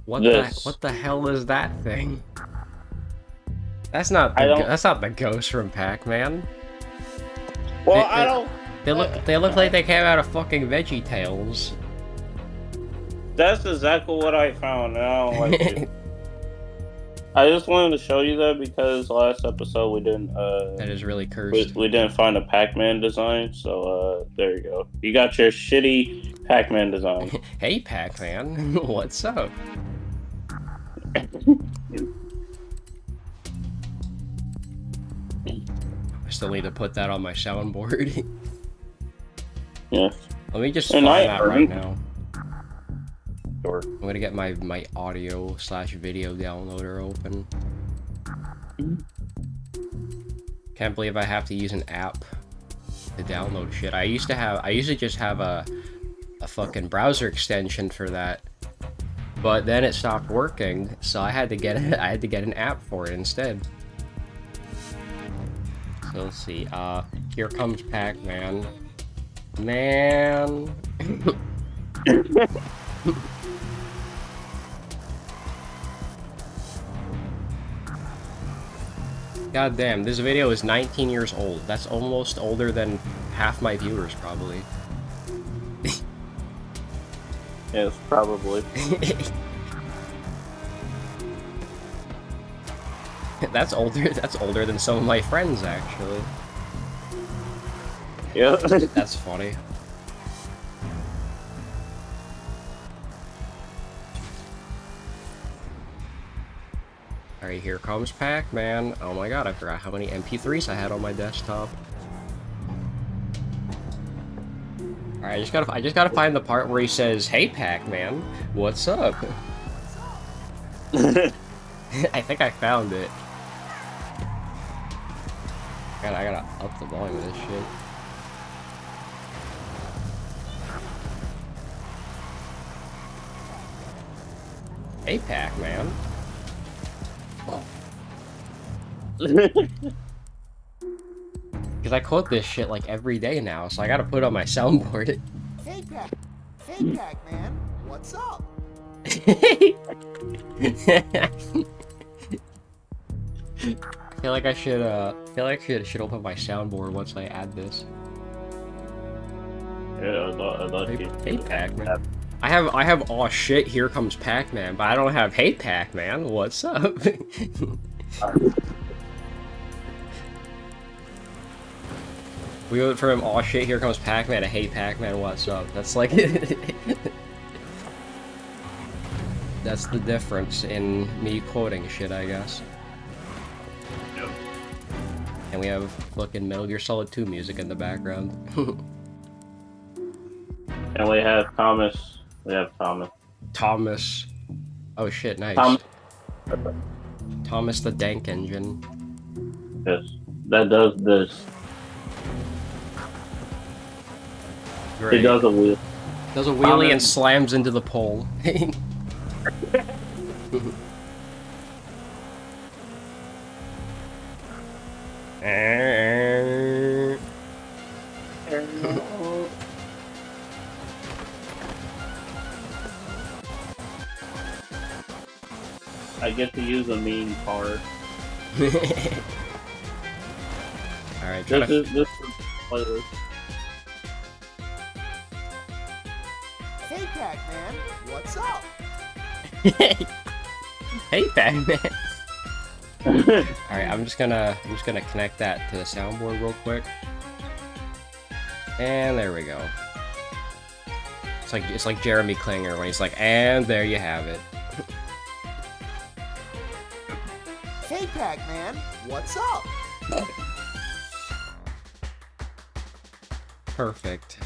What the hell is that thing? I don't. That's not the ghost from Pac-Man. Well, They, I don't. they look like they came out of fucking Veggie Tales. That's exactly what I found, and I don't like it. I just wanted to show you that because last episode we didn't. That is really cursed. We didn't find a Pac-Man design, so there you go. You got your shitty Pac-Man design. Hey, Pac-Man, what's up? I still need to put that on my soundboard. Yeah. Let me just find that right now. Sure. I'm gonna get my audio/video downloader open. Can't believe I have to use an app to download shit. I used to just have a fucking browser extension for that, but then it stopped working, so I had to get an app for it instead. So let's see. Here comes Pac-Man. Man. God damn, this video is 19 years old. That's almost older than half my viewers, probably. Yes, probably. That's older than some of my friends, actually. Yeah. That's funny. Alright, here comes Pac-Man. Oh my god, I forgot how many MP3s I had on my desktop. Alright, I just gotta find the part where he says, "Hey Pac-Man, what's up?" I think I found it. I gotta up the volume of this shit. Hey Pac-Man. Because I quote this shit like every day now, so I gotta put it on my soundboard. Hey Pac-Man, what's up? I feel like I should open my soundboard once I add this. Yeah, I'd like Hey Pac-Man. I have aw shit, here comes Pac-Man, but I don't have hey Pac-Man, what's up? We went from aw shit, here comes Pac-Man to hey Pac-Man, what's up? That's like that's the difference in me quoting shit, I guess. Yep. And we have fucking Metal Gear Solid 2 music in the background. And we have Thomas. We have Thomas. Thomas. Oh shit, nice. Thomas the Dank Engine. Yes. That does this. Great. He does a wheel. Does a wheelie and slams into the pole. I get to use a mean car. Alright, This is playlist. Hey Pac-Man, what's up? Hey Batman. Alright, I'm just gonna connect that to the soundboard real quick. And there we go. It's like Jeremy Klinger when he's like, and there you have it. Hey Pac-Man, what's up? Perfect.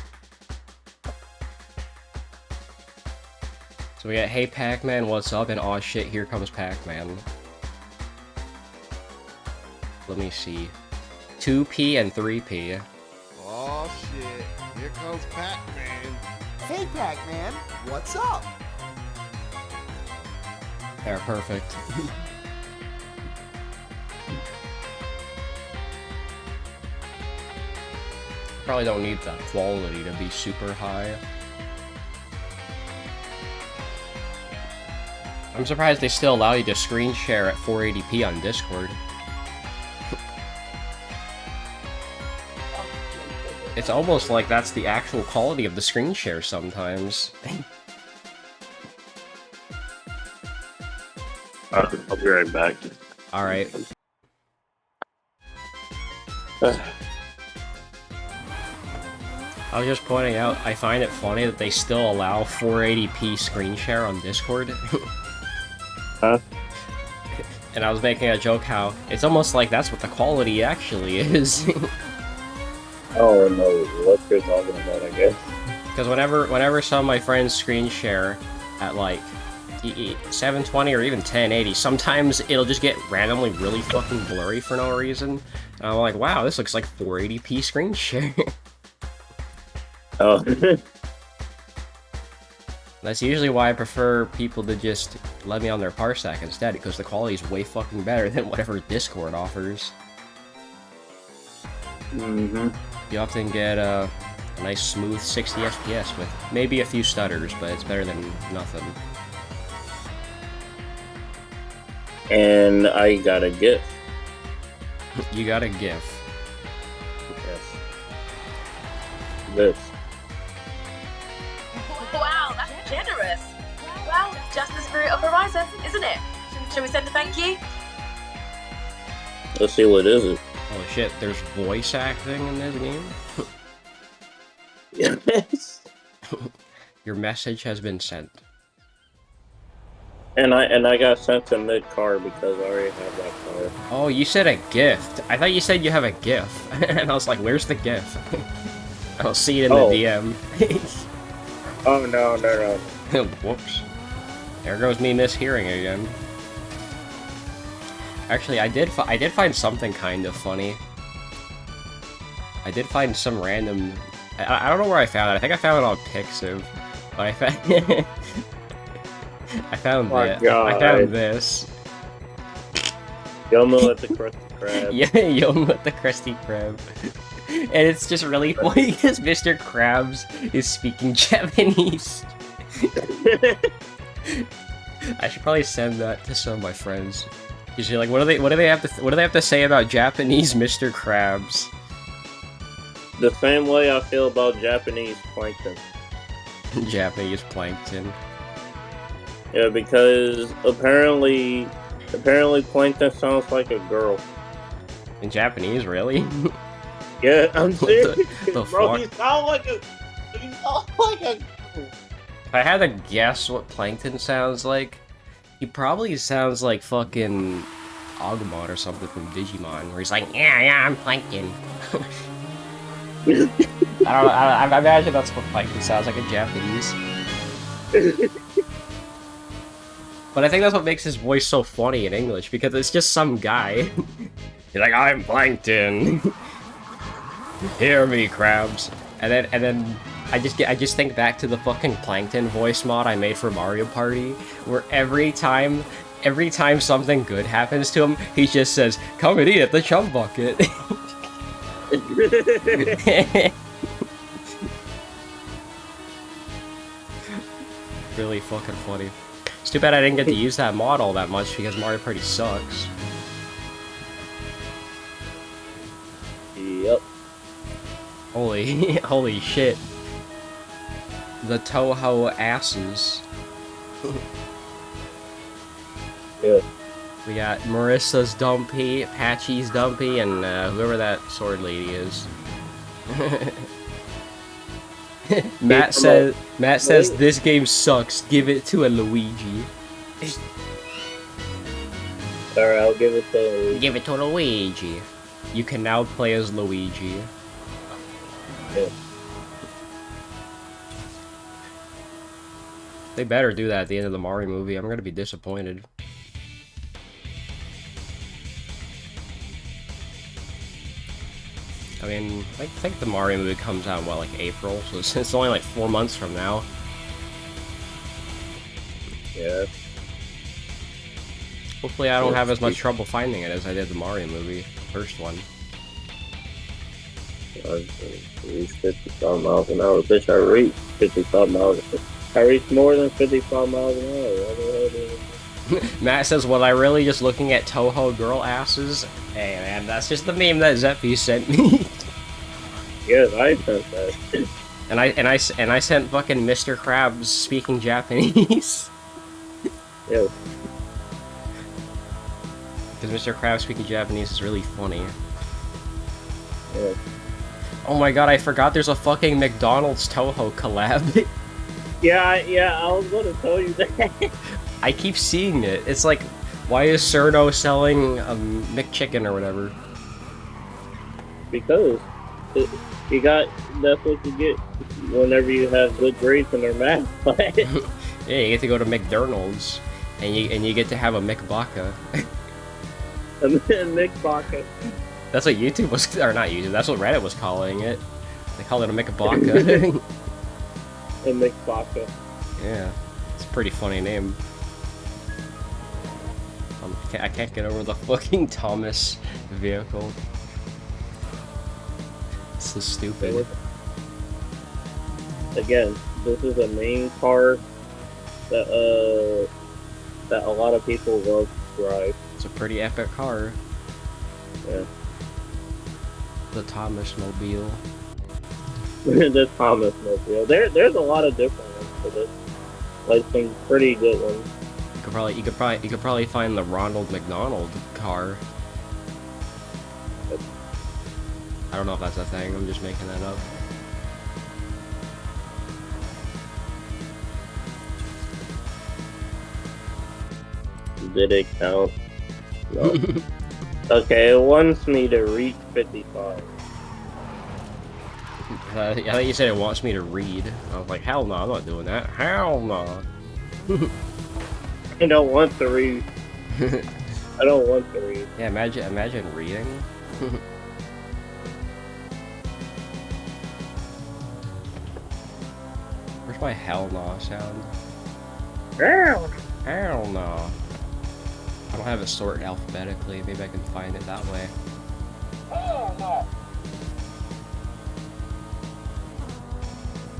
So we got hey Pac-Man, what's up? And aw shit, here comes Pac-Man. Let me see. 2P and 3P. Oh shit, here comes Pac-Man. Hey Pac-Man, what's up? They're perfect. Probably don't need the quality to be super high. I'm surprised they still allow you to screen share at 480p on Discord. It's almost like that's the actual quality of the screen share sometimes. I'll be right back. Alright. I was just pointing out, I find it funny that they still allow 480p screen share on Discord. Huh? And I was making a joke how it's almost like that's what the quality actually is. I don't know what you're talking about, I guess. Because whenever some of my friends screen share at like 720 or even 1080, sometimes it'll just get randomly really fucking blurry for no reason. And I'm like, wow, this looks like 480p screen share. Oh. That's usually why I prefer people to just let me on their parsec instead, because the quality is way fucking better than whatever Discord offers. Mm-hmm. You often get a nice smooth 60 FPS with maybe a few stutters, but it's better than nothing. And I got a gift. You got a GIF. Yes. This. Wow, that's generous. Well, just the spirit of Horizon, isn't it? Shall we send a thank you? Let's see what is it. Oh shit, there's voice acting in this game? Yes. Your message has been sent. And I got sent to mid car because I already have that car. Oh, you said a gift. I thought you said you have a GIF. And I was like, where's the GIF? I'll see it in the DM. Oh no. Whoops. There goes me mishearing again. Actually, I did find something kind of funny. I did find some random... I don't know where I found it. I think I found it on Pixiv. But I found... I found I found this. Yomo at the Krusty Krab. Yeah, Yomo at the Krusty Krab. And it's just really funny because Mr. Krabs is speaking Japanese. I should probably send that to some of my friends. Usually, like, what do they have to say about Japanese Mr. Krabs? The same way I feel about Japanese plankton. Japanese plankton. Yeah, because apparently plankton sounds like a girl. In Japanese, really? Yeah, I'm serious. the Bro, fuck? he sounds like a If I had to guess what plankton sounds like, he probably sounds like fucking Agumon or something from Digimon, where he's like, yeah, I'm plankton. I don't know, I imagine that's what plankton sounds like in Japanese. But I think that's what makes his voice so funny in English, because it's just some guy. He's like, I'm plankton. Hear me, crabs. And then I just think back to the fucking plankton voice mod I made for Mario Party, where every time something good happens to him, he just says, "Come and eat at the chum bucket." Really fucking funny. It's too bad I didn't get to use that mod all that much because Mario Party sucks. Yep. Holy shit. The Toho asses. Yeah. We got Marissa's Dumpy, Patchy's Dumpy, and whoever that sword lady is. Matt says this game sucks. Give it to a Luigi. Alright, I'll give it to... Give it to Luigi. You can now play as Luigi. Yeah. They better do that at the end of the Mario movie. I'm gonna be disappointed. I mean, I think the Mario movie comes out, what, like April? So it's only like 4 months from now. Yeah. Hopefully I don't have as much trouble finding it as I did the Mario movie, first one. I reached 55 miles an hour. Bitch, I reached 55 miles an hour. I reached more than 55 miles an hour. Matt says, "Was I really just looking at Toho girl asses?" Hey man, that's just the meme that Zeppy sent me. Yes, I sent that. and I sent fucking Mr. Krabs speaking Japanese. Yeah. Because Mr. Krabs speaking Japanese is really funny. Yeah. Oh my god, I forgot there's a fucking McDonald's Toho collab. Yeah, I was gonna tell you that. I keep seeing it. It's like, why is Cerno selling McChicken or whatever? Because that's what you get whenever you have good grades in their math class. Yeah, you get to go to McDonald's, and you get to have a McBaka. A McBaka. That's what YouTube was, or not YouTube. That's what Reddit was calling it. They call it a McBaka. A McBaka. Yeah, it's a pretty funny name. I can't get over the fucking Thomas vehicle. It's so stupid. Again, this is a main car that a lot of people love to drive. It's a pretty epic car. Yeah. The Thomas Mobile. The Thomas Mobile. There's a lot of different ones for this. Like some pretty good ones. You could probably find the Ronald McDonald car. I don't know if that's a thing. I'm just making that up. Did it count? No. Okay, it wants me to reach 55. I thought you said it wants me to read. I was like, hell no, I'm not doing that. Hell no. I don't want to read. I don't want to read. Yeah, imagine reading. Where's my hell no sound? Hell no. I don't have it sorted alphabetically. Maybe I can find it that way. Oh no.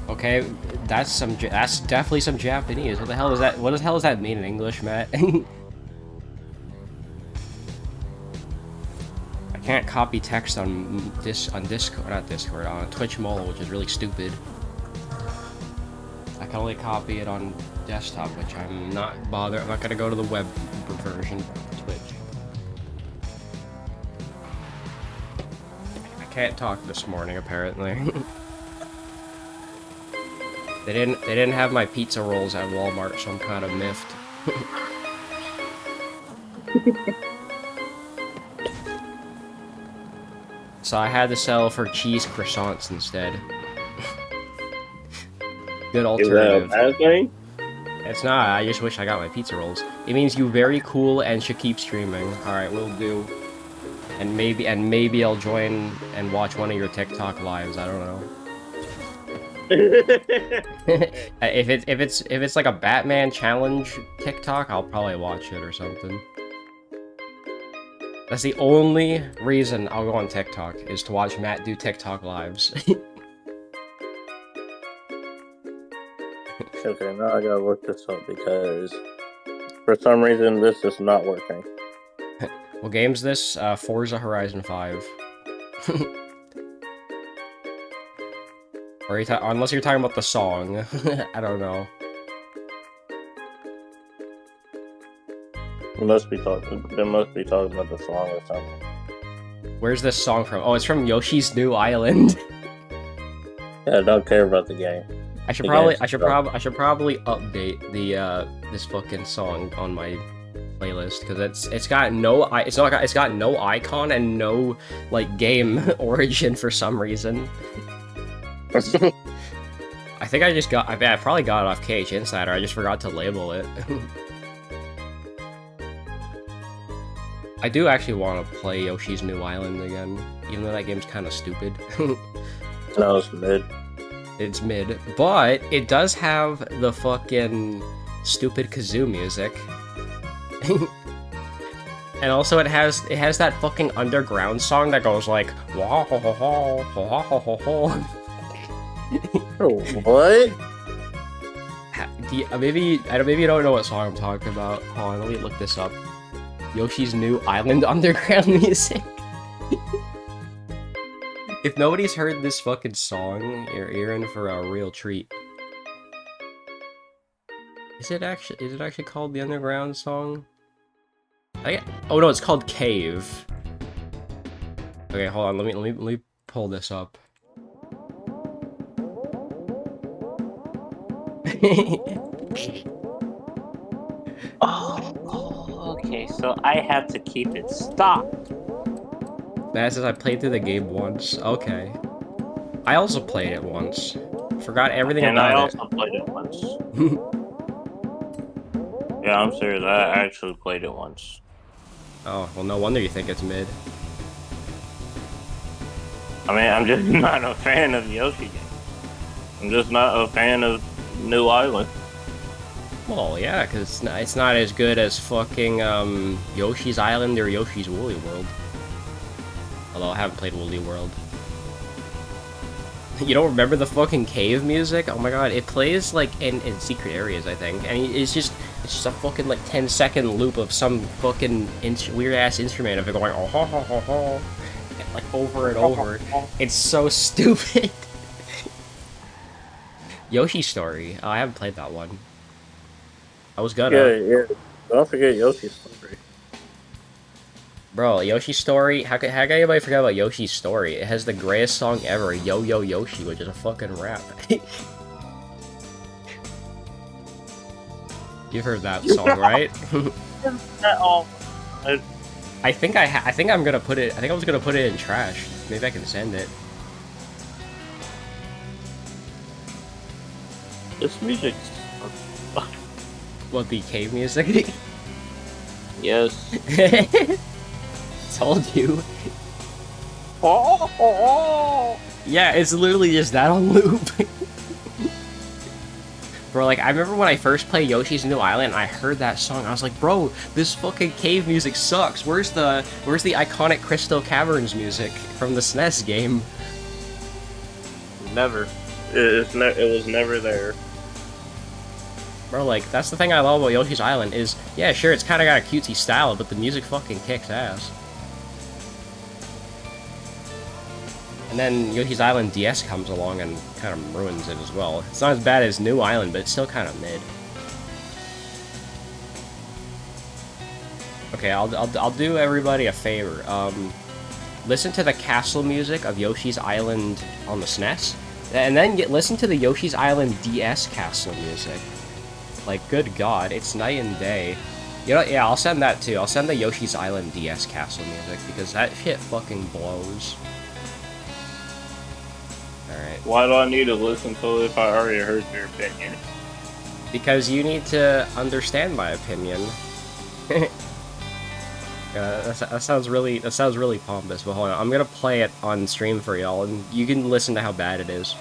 Okay, that's definitely some Japanese. What the hell is that? What the hell does that mean in English, Matt? I can't copy text on Discord, not Discord, on Twitch Mole, which is really stupid. I can only copy it on desktop, which I'm not bothered. I'm not gonna go to the web version of Twitch. I can't talk this morning, apparently. They didn't have my pizza rolls at Walmart, so I'm kind of miffed. So I had to settle for cheese croissants instead. Good alternative. Is that a bad thing? It's not, I just wish I got my pizza rolls. It means you very cool and should keep streaming. Alright, will do. And maybe I'll join and watch one of your TikTok lives, I don't know. if it's like a Batman challenge TikTok, I'll probably watch it or something. That's the only reason I'll go on TikTok, is to watch Matt do TikTok lives. Okay, now I gotta look this up because for some reason this is not working. What game's this? Forza Horizon 5. Or unless you're talking about the song. I don't know. They must be talking about the song or something. Where's this song from? Oh, it's from Yoshi's New Island. Yeah, I don't care about the game. I should probably update the this fucking song on my playlist, because it's got no icon and no like game origin for some reason. I think I probably got it off KH Insider. I just forgot to label it. I do actually want to play Yoshi's New Island again, even though that game's kind of stupid. No, it's mid. It's mid, but it does have the fucking stupid kazoo music. And also it has that fucking underground song that goes like wah ho ho ho ho ho ho ho. What? maybe you don't know what song I'm talking about. Hold on, let me look this up. Yoshi's New Island Underground music. If nobody's heard this fucking song, you're in for a real treat. Is it actually called the Underground song? Oh no, it's called Cave. Okay, hold on. Let me pull this up. Oh, okay. So I have to keep it stopped. That says I played through the game once. Okay. I also played it once. Forgot everything And I about also played it once. Yeah, I'm serious. I actually played it once. Oh, well, no wonder you think it's mid. I mean, I'm just not a fan of Yoshi games. I'm just not a fan of New Island. Well, yeah, because it's not as good as fucking Yoshi's Island or Yoshi's Woolly World. Although I haven't played Woolly World. You don't remember the fucking cave music? Oh my god, it plays like in secret areas, I think, and it's just a fucking like 10-second loop of some fucking weird ass instrument of it going oh ho ho ho ho, like over and over. It's so stupid. Yoshi's Story. Oh, I haven't played that one. I was gonna. Yeah. Don't forget Yoshi's Story. Bro, Yoshi's Story. How can anybody forget about Yoshi's Story? It has the greatest song ever, Yo Yo Yoshi, which is a fucking rap. You've heard that song, right? I think I'm gonna put it. I think I was gonna put it in trash. Maybe I can send it. This music. What, the cave music? Yes. Told you. Oh. Yeah, it's literally just that on loop. Bro, like, I remember when I first played Yoshi's New Island and I heard that song, I was like, bro, this fucking cave music sucks. Where's the iconic Crystal Caverns music from the SNES game? Never. It was never there. Bro, like, that's the thing I love about Yoshi's Island is, yeah, sure, it's kind of got a cutesy style, but the music fucking kicks ass. And then Yoshi's Island DS comes along and kind of ruins it as well. It's not as bad as New Island, but it's still kind of mid. Okay, I'll do everybody a favor. Listen to the castle music of Yoshi's Island on the SNES, and then listen to the Yoshi's Island DS castle music. Like, good god, it's night and day. You know, yeah, I'll send that too. I'll send the Yoshi's Island DS castle music, because that shit fucking blows. Alright. Why do I need to listen to it if I already heard your opinion? Because you need to understand my opinion. That sounds really pompous, but hold on. I'm gonna play it on stream for y'all, and you can listen to how bad it is.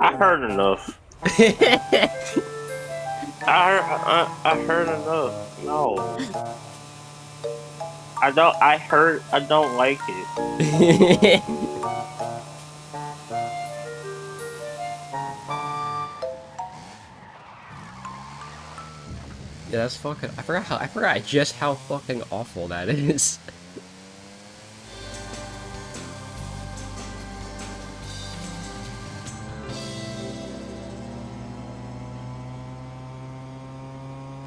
I heard enough. I heard enough. No. I don't like it. Yeah, that's fucking. I forgot just how fucking awful that is.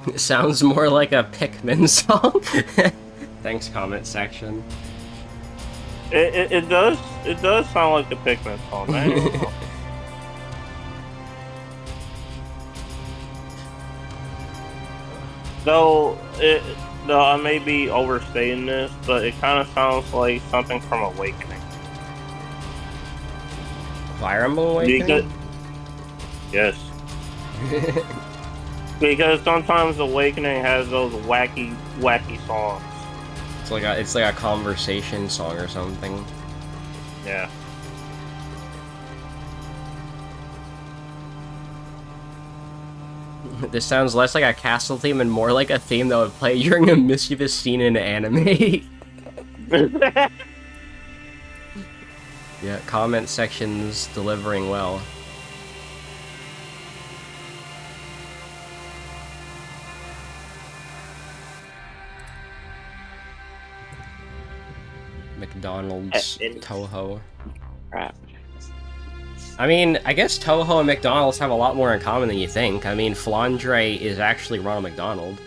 It sounds more like a Pikmin song. Thanks, comment section. It does sound like the Pikmin song, man. Though I may be overstating this, but it kind of sounds like something from Awakening. Fire Emblem Awakening? Yes. Because sometimes Awakening has those wacky songs. It's like a conversation song or something. Yeah. This sounds less like a castle theme and more like a theme that would play during a mischievous scene in an anime. Yeah, comment sections delivering well. McDonald's, Toho. Crap. I mean, I guess Toho and McDonald's have a lot more in common than you think. I mean, Flandre is actually Ronald McDonald.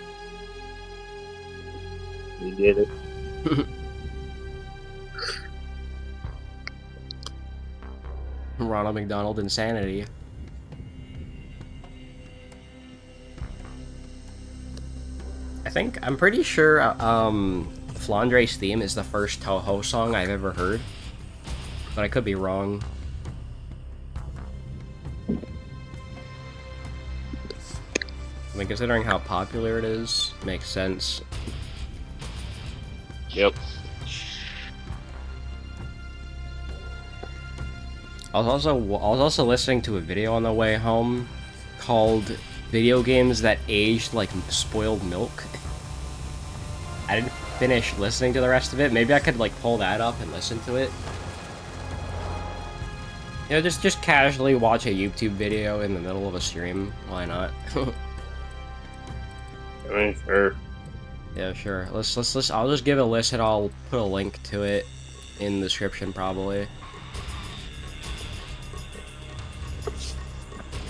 You did it. Ronald McDonald insanity. I'm pretty sure, Flandre's theme is the first Toho song I've ever heard. But I could be wrong. I mean, considering how popular it is, makes sense. Yep. I was also listening to a video on the way home called "Video Games That Aged Like Spoiled Milk." I didn't finish listening to the rest of it. Maybe I could like pull that up and listen to it. You know, just casually watch a YouTube video in the middle of a stream. Why not? I mean, sure. Yeah, sure. Let's. I'll just give it a listen. I'll put a link to it in the description probably.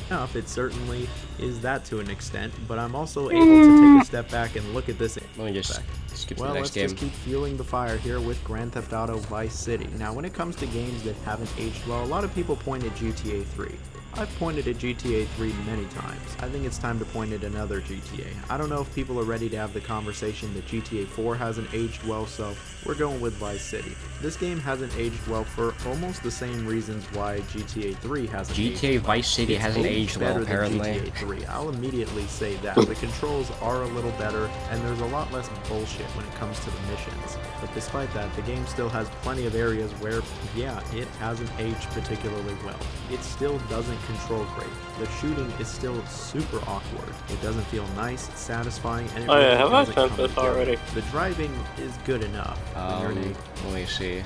Enough, it certainly is that to an extent, but I'm also able to take a step back and look at this. Let me just skip to Well, the let's next game. just keep fueling the fire here with Grand Theft Auto Vice City. Now, when it comes to games that haven't aged well, a lot of people point at GTA 3. I've pointed at GTA 3 many times. I think it's time to point at another GTA. I don't know if people are ready to have the conversation that GTA 4 hasn't aged well, so we're going with Vice City. This game hasn't aged well for almost the same reasons why GTA 3 hasn't aged well. GTA Vice City hasn't aged well, better than apparently. GTA 3. I'll immediately say that. The controls are a little better, and there's a lot less bullshit when it comes to the missions. But despite that, the game still has plenty of areas where, yeah, it hasn't aged particularly well. It still doesn't control great. The shooting is still super awkward. It doesn't feel nice, satisfying, and it Oh yeah, really have I doesn't sent come this together. already? The driving is good enough. when you're in Let me see.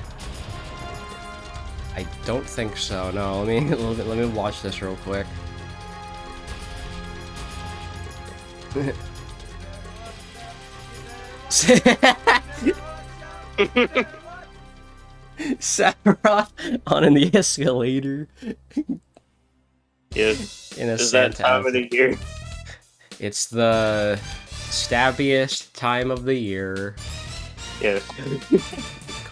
I don't think so. No, let me watch this real quick. Sephiroth on the escalator. Yes. In a Is that Santa time of outfit. the year? It's the stabbiest time of the year. Yes.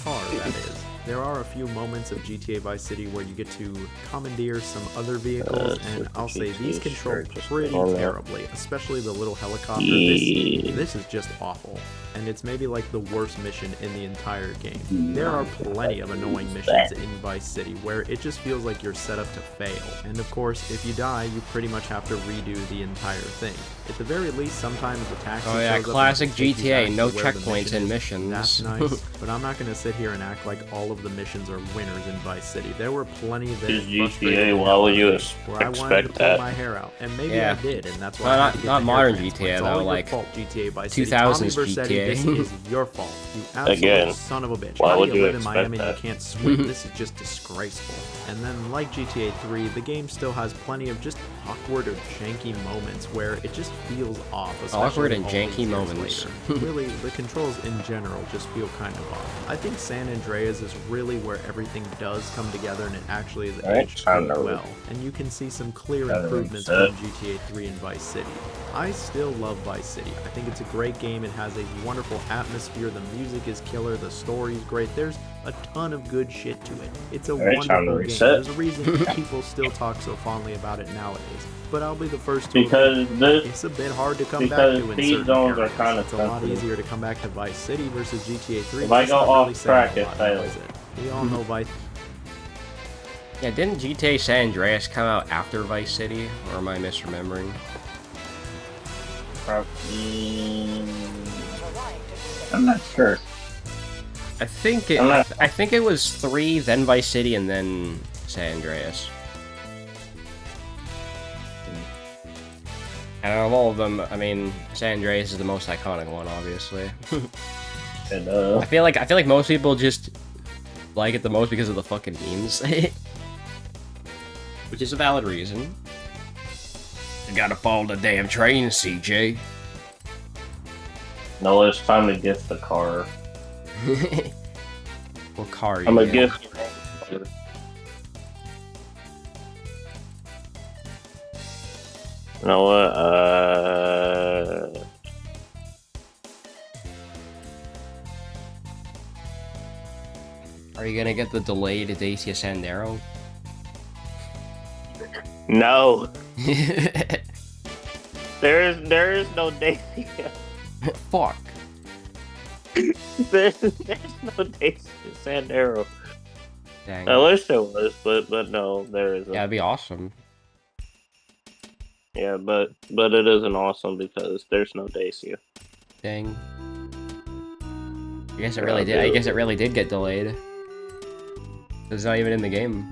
car, that is. There are a few moments of GTA Vice City where you get to commandeer some other vehicles, and I'll say these control pretty terribly, especially the little helicopter. This is just awful, and it's maybe like the worst mission in the entire game. There are plenty of annoying missions in Vice City where it just feels like you're set up to fail, and of course, if you die, you pretty much have to redo the entire thing. At the very least, sometimes the taxi Oh yeah, shows up classic and takes you GTA, back no to where the checkpoints in mission is. missions. That's nice, but I'm not gonna sit here and act like all of the missions are winners in Vice City. There were plenty that Is frustrated GTA, the why hell would out you of me, where I wanted to expect pull that? my hair out, and maybe Yeah. I did, and that's why Well, I had not- to get not the modern hair GTA, transplant. It's though, all your like fault, GTA Vice City. 2000s Tommy Vercetti, GTA. This is your fault. You absolute Again, son of a bitch. why How would do you you live in expect Miami and that? you can't swim? This is just disgraceful. And then, like GTA 3, the game still has plenty of just awkward or janky moments where it just feels off. Awkward especially and all janky these years moments. later. Really, the controls in general just feel kind of off. I think San Andreas is really where everything does come together and it actually is Alright, aged time pretty to- well. And you can see some clear Time to improvements reset. from GTA 3 and Vice City. I still love Vice City. I think it's a great game. It has a wonderful atmosphere. The music is killer. The story's great. There's a ton of good shit to it. It's a Alright, time to wonderful game. reset. There's a reason people still talk so fondly about it nowadays. But I'll be the first to Because admit, this, it's a bit hard to come back because to in these certain zones are areas. kinda It's a lot sensitive. easier to come back to Vice City versus GTA 3. If I That's go not off really saying track, a it lot, fails. is it? We all know Vice. Yeah, didn't GTA San Andreas come out after Vice City? Or am I misremembering? I'm not sure. I think it. I think it was 3, then Vice City, and then San Andreas. And out of all of them, I mean, San Andreas is the most iconic one, obviously. And, I feel like most people just like it the most because of the fucking memes, which is a valid reason. You gotta follow the damn train, CJ. no, it's time to gift the car. What car? I'm a you gift. You know what? Are you gonna get the delayed Dacia Sandero? No. There is no Dacia. Fuck. There's no Dacia Sandero. Dang. I wish there was, but no, there isn't. Yeah, that'd be awesome. Yeah, but it isn't awesome because there's no Dacia. Dang. I guess it really did. I guess it really did get delayed. It's not even in the game.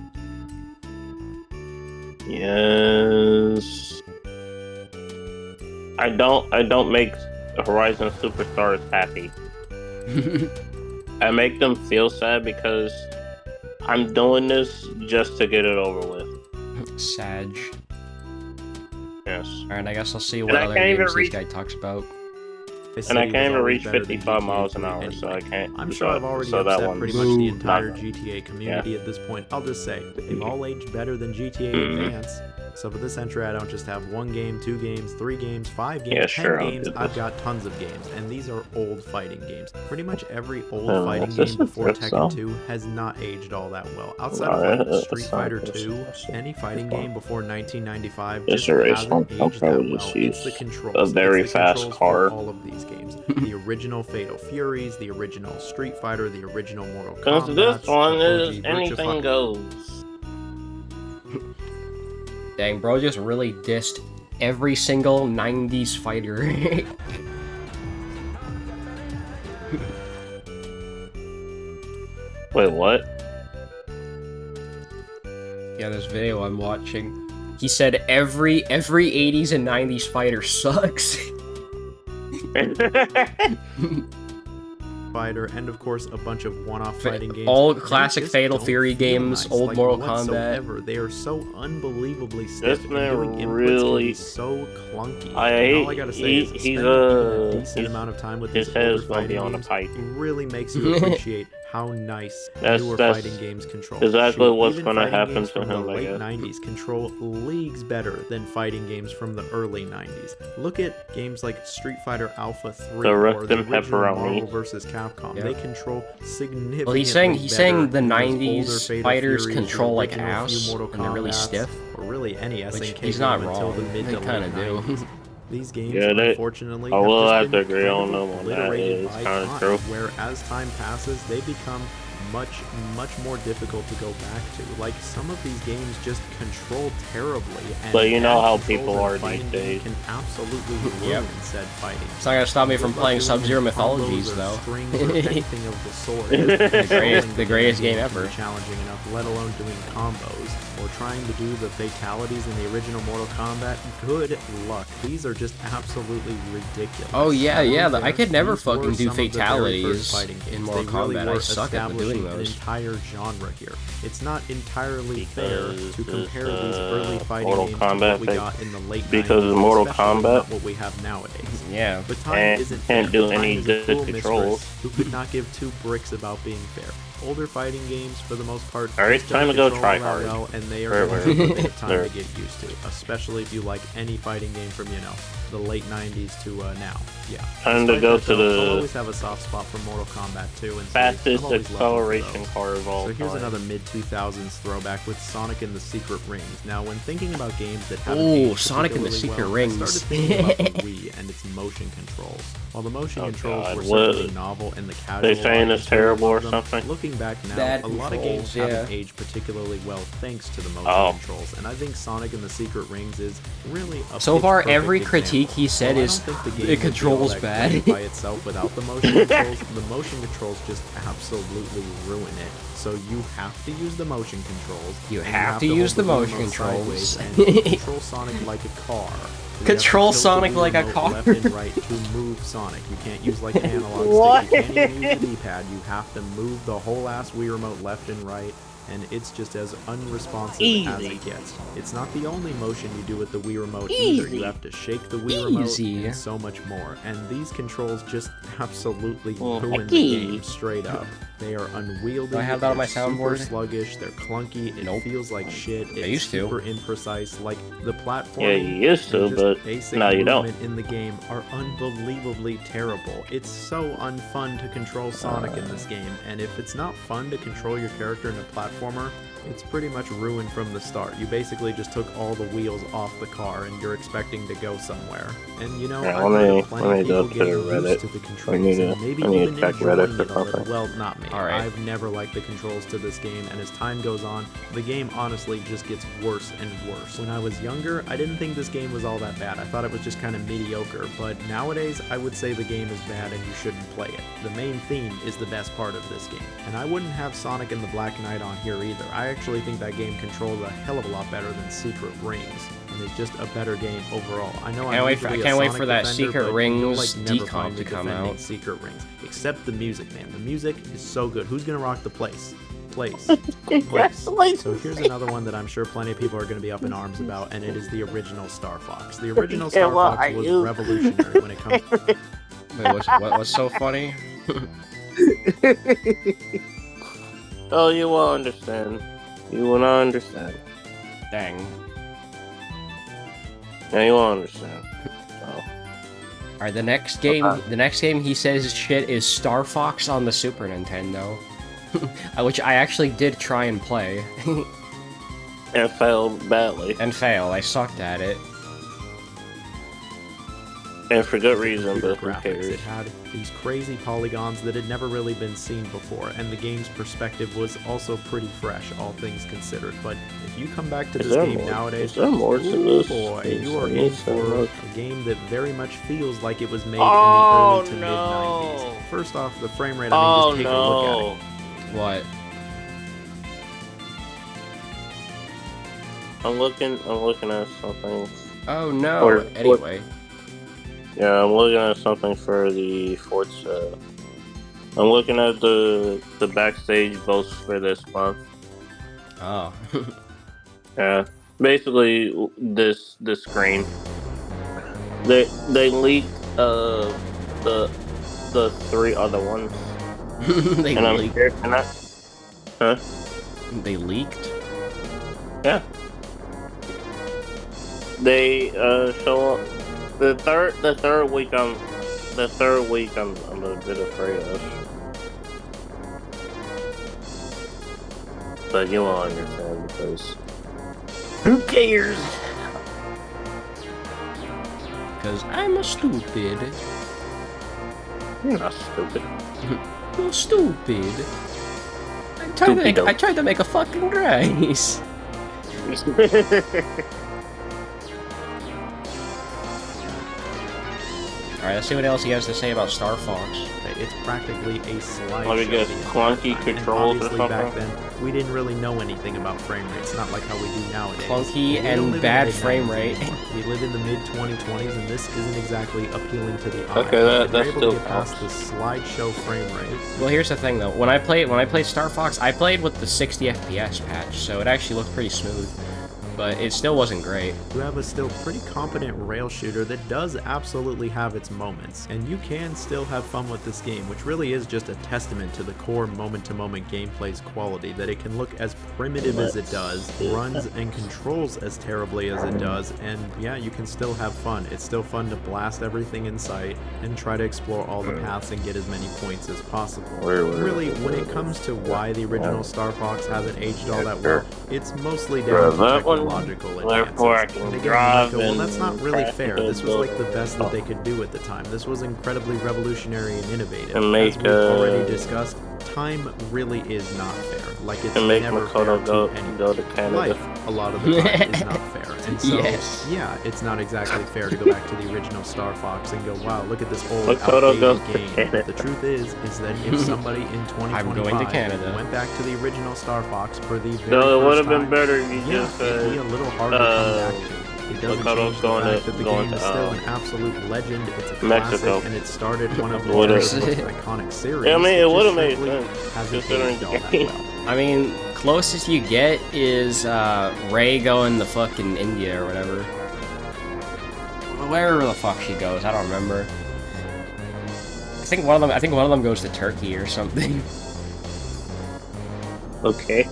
Yes. I don't make Horizon Superstars happy. I make them feel sad because I'm doing this just to get it over with. Sag. Yes. Alright, I guess I'll see what And I other can't even games this reach- guy talks about. And I can't even reach 55 miles an hour, so I can't. I'm sure I've already so that upset one's pretty much the entire not- GTA community at this point. I'll just say, they've all aged better than GTA Advance. So for this entry, I don't just have 1 game, 2 games, 3 games, 5 games, Yeah, 10 sure, I'll games. do I've this. got tons of games, and these are old fighting games. Pretty much every old Oh, fighting is this game the before fifth Tekken cell? 2 has not aged all that well. Outside Alright, of like that's Street not Fighter this. 2, That's any fighting fine. game before 1995 This just erase hasn't one, I'll aged that probably well. just It's the use controls. a very It's the fast controls car. for all of these games. The original Fatal Furies, the original Street Fighter, the original Mortal Because Kombat. this one is anything goes. Dang, bro just really dissed every single 90s fighter. Wait, what? Yeah, this video I'm watching. He said every 80s and 90s fighter sucks. Fighter, and of course a bunch of one-off fighting games. all They classic just Fatal don't Fury feel games, nice, old like, Mortal whatsoever. Kombat. They are so unbelievably stiff. This and man doing inputs can really- be so clunky. I And hate- all I gotta say he- is he's, spending even a decent he's- amount of time with his these head older is gonna be fighting on a games pipe. really makes you appreciate how nice That's- newer that's fighting games control. exactly what's even gonna fighting happen games to from him, the I late guess. 90s control leagues better than fighting games from the early 90s. Look at games like Street Fighter Alpha 3 The or Rift the and original Pepperoni. Marvel vs. Capcom. Yeah. They control significantly Well, he's saying better the than those 90s older Fatal fighters Furies, control the like original few ass, Mortal and they're really Kombats, stiff. or really any Which SNK he's game not until wrong. the mid They to kinda late do. 90s. These games, Yeah, they- unfortunately, I will have have to just been agree on kind of them on that. obliterated It's by kinda time, true. where as time passes, they become much more difficult to go back to. Like, some of these games just control terribly, and But you know bad how controls people in a are these fighting game days. can absolutely ruin Yep. said fighting. It's not gonna stop me from Good luck playing doing Sub-Zero combos Mythologies, or though. strings or anything of the sort. The greatest game can be ever. Challenging enough, let alone doing combos or trying to do the fatalities in the original Mortal Kombat. Good luck. These are just absolutely ridiculous. Oh, yeah, I could never These were fucking do some of the very fatalities first fighting in games. Mortal They really Kombat. I were suck at doing establishing those. An entire genre here. It's not entirely fair Because to compare it's, these early fighting Mortal games Kombat to what we thing. got in the late Because 90s, it's Mortal especially Kombat. not what we have nowadays. Yeah. But time And isn't can't fair. do Time any is a good cruel controls. mistress who could not give two bricks about being fair. Older fighting games, for the most part, Alright, just it's time don't to go control try that hard. well, and they are Where- going to take a bit of time There. to get used to, especially if you like any fighting game from, you know, the late 90s to now. Yeah. Time to Despite go that, to though, I'll the always have a soft spot for Mortal Kombat 2 and 3. fastest I've always loved acceleration though. car of all So here's time. another mid-2000s throwback with Sonic and the Secret Rings. Now, when thinking about games that haven't Ooh, aged Sonic and the particularly Secret well, I Rings. started thinking about the Wii and its motion controls. While the motion Oh, controls God, were what- certainly novel and the casual They saying audience it's terrible really or loved them, something? looking back now, Bad a lot of games controls, haven't yeah. aged particularly well thanks to the motion Oh. controls, and I think Sonic and the Secret Rings is really a So far, pitch-perfect every example. critique he said While I is, don't think the "It game would be all controls that bad." great by itself without the motion controls, the motion controls just absolutely ruin it. So you have to use the motion controls. You and have to hold use the remote motion sideways controls. and control Sonic like a car. You have to Control tilt the Sonic Wii like a remote car. Left and right to move Sonic. You can't use like an analog What? stick. You can't even use the D-pad. You have to move the whole ass Wii remote left and right. And it's just as unresponsive as Easy. it gets. It's not the only motion you do with the Wii remote either. Easy. You have to shake the Wii remote Easy. and so much more. And these controls just absolutely Oh, ruin the hecky. game straight up. They are unwieldy. Do I have that on my they're soundboard? Super sluggish. They're clunky. It Nope. feels like shit. It's used to. super imprecise. Like the platform. Yeah, you used to, but basic now you don't. movement in the game are unbelievably terrible. It's so unfun to control Sonic in this game, and if it's not fun to control your character in a platformer, it's pretty much ruined from the start. You basically just took all the wheels off the car and you're expecting to go somewhere. And you know, Yeah, I've let heard me- of plenty let me of people go to getting Reddit. used to the controls need and to- maybe I need to even check enjoying Reddit it for a little. something. Well, not me. Alright. I've never liked the controls to this game, and as time goes on, the game honestly just gets worse and worse. When I was younger, I didn't think this game was all that bad. I thought it was just kind of mediocre, but nowadays, I would say the game is bad and you shouldn't play it. The main theme is the best part of this game, and I wouldn't have Sonic and the Black Knight on here either. I actually think that game controls a hell of a lot better than Secret Rings, and it's just a better game overall. I know Can't I'm wait for- usually I a can't wait Sonic for that defender, Secret but Rings you'll, like, never decomp find me to come defending out. Secret Rings, except the music, man. The music is so good. Who's gonna rock the place? Place. Congratulations. So here's another one that I'm sure plenty of people are going to be up in arms about, and it is the original Star Fox. The original Yeah, Star well, Fox are was you? revolutionary when it comes. Wait, what's so funny? Oh, you will understand. You will not understand. Dang. Yeah, you will understand. Oh. Alright, the next game he says shit is Star Fox on the Super Nintendo. Which I actually did try and play. And failed badly. and fail. I sucked at it. And for good reason, Computer but who graphics. cares? It had these crazy polygons that had never really been seen before, and the game's perspective was also pretty fresh, all things considered. But if you come back to Is this there game more? nowadays, Is there more to ooh this? boy, Is you are there in so for much? a game that very much feels like it was made Oh, in the early to no. mid-90s. First off, the frame rate, I mean, just take a look at it. What? I'm looking at something. Oh no. Or- anyway. Yeah, I'm looking at something for the Forza. I'm looking at the backstage votes for this month. Oh. Yeah, basically this screen. They leaked the three other ones, they and I'm leaked. here. And huh? They leaked? Yeah. They show up the third week. I'm a bit afraid of. But you won't understand because who cares? Because I'm a stupid. You're not stupid. You're stupid. I tried to make a fucking race. Alright, let's see what else he has to say about Star Fox. It's practically a slideshow. Let me guess, the entire clunky time. controls and or obviously back something? then, we didn't really know anything about frame rates, not like how we do nowadays. Clunky We don't and live in the bad mid-90s frame rate. anymore. We live in the mid-2020s, and this isn't exactly appealing to the eye. Okay, that If you're able still to get past counts. the slideshow frame rate. Well, here's the thing though. When I played Star Fox, I played with the 60 FPS patch, so it actually looked pretty smooth. but it still wasn't great. You have a still pretty competent rail shooter that does absolutely have its moments, and you can still have fun with this game, which really is just a testament to the core moment-to-moment gameplay's quality, that it can look as primitive as it does, runs and controls as terribly as it does, and yeah, you can still have fun. It's still fun to blast everything in sight and try to explore all the paths and get as many points as possible. Really, when it comes to why the original Star Fox hasn't aged all that well, it's mostly down to technological advances. And again, Michael, well, that's not really fair. This was like the best that they could do at the time. This was incredibly revolutionary and innovative. As we've already discussed, time really is not fair. Like, it's never fair to anyone. Life, a lot of the time, is not fair. And so, yeah, it's not exactly fair to go back to the original Star Fox and go, wow, look at this old, outdated game. But the truth is that if somebody in 2025 went back to the original Star Fox for the very first time, it would have been better if you just it'd be a little hard to come back to. It doesn't change the fact that the game is still an absolute legend. It's a classic, and it started one of the most iconic series. Yeah, I mean, it would have made sense. Hasn't aged all that well. I mean, closest you get is Ray going to fucking India or whatever. Wherever the fuck she goes, I don't remember. I think one of them goes to Turkey or something. Okay.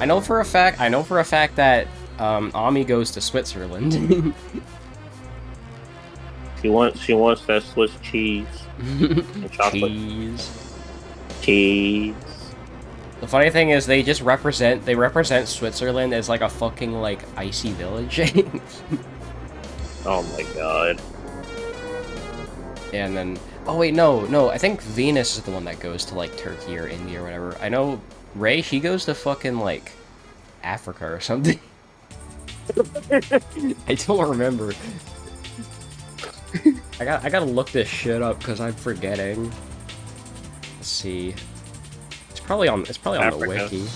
I know for a fact that Ami goes to Switzerland. She wants that Swiss cheese. And chocolate. Cheese. The funny thing is they represent Switzerland as like a fucking like icy village. Oh my god. And then oh wait, no, I think Venus is the one that goes to like Turkey or India or whatever. I know Ray, she goes to fucking like Africa or something. I don't remember. I gotta look this shit up because I'm forgetting. Let's see. It's probably on the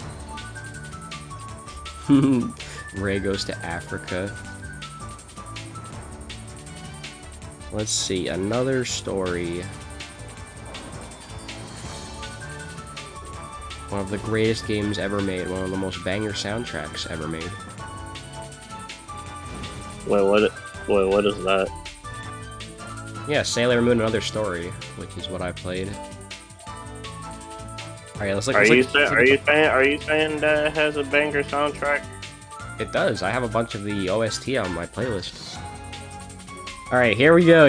wiki. Ray goes to Africa. Let's see, another story. One of the greatest games ever made, one of the most banger soundtracks ever made. Wait, what is that? Yeah, Sailor Moon, Another Story, which is what I played. Alright, let's look. Are you saying that it has a banger soundtrack? It does. I have a bunch of the OST on my playlist. Alright, here we go.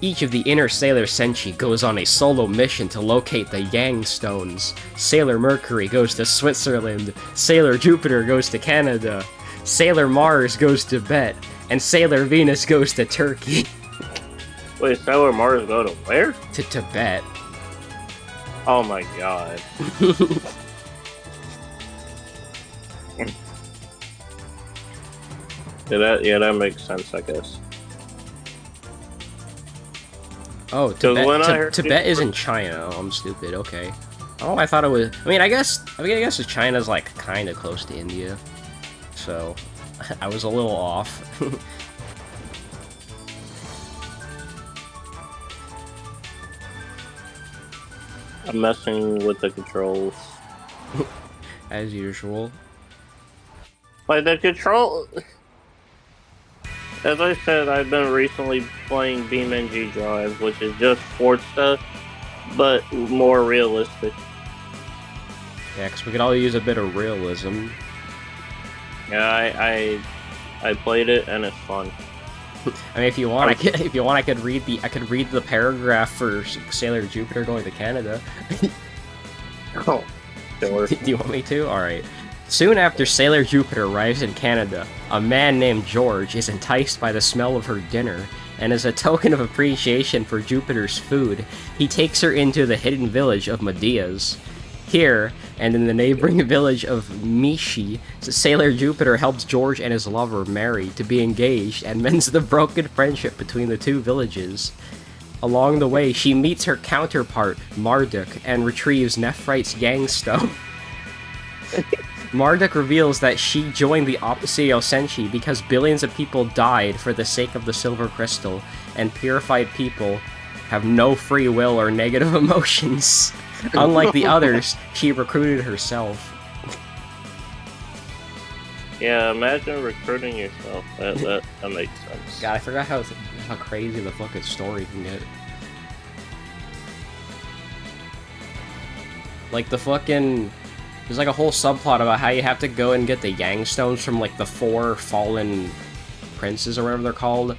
Each of the inner Sailor Senshi goes on a solo mission to locate the Yang Stones. Sailor Mercury goes to Switzerland. Sailor Jupiter goes to Canada. Sailor Mars goes to Tibet. And Sailor Venus goes to Turkey. Wait, Sailor Mars go to where? To Tibet. Oh my god. Yeah, that makes sense, I guess. Oh, Tibet is in China. Oh, I'm stupid. Okay. Oh, I thought it was. I guess China's like kind of close to India, so I was a little off. I'm messing with the controls. As usual. Like the control. As I said, I've been recently playing BeamNG Drive, which is just Forza, but more realistic. Yeah, because we could all use a bit of realism. Yeah, I played it and it's fun. I mean, if you want, I could read the paragraph for Sailor Jupiter going to Canada. Oh, sure. Do you want me to? All right. Soon after Sailor Jupiter arrives in Canada, a man named George is enticed by the smell of her dinner, and as a token of appreciation for Jupiter's food, he takes her into the hidden village of Medeas. Here, and in the neighboring village of Mishi, Sailor Jupiter helps George and his lover marry to be engaged and mends the broken friendship between the two villages. Along the way, she meets her counterpart, Marduk, and retrieves Nephrite's Yang Stone. Marduk reveals that she joined the Opposio Senshi because billions of people died for the sake of the Silver Crystal, and purified people have no free will or negative emotions. Unlike the others, she recruited herself. Yeah, imagine recruiting yourself. That makes sense. God, I forgot how crazy the fucking story can get. Like the fucking, there's like a whole subplot about how you have to go and get the Yang Stones from like the 4 fallen princes or whatever they're called.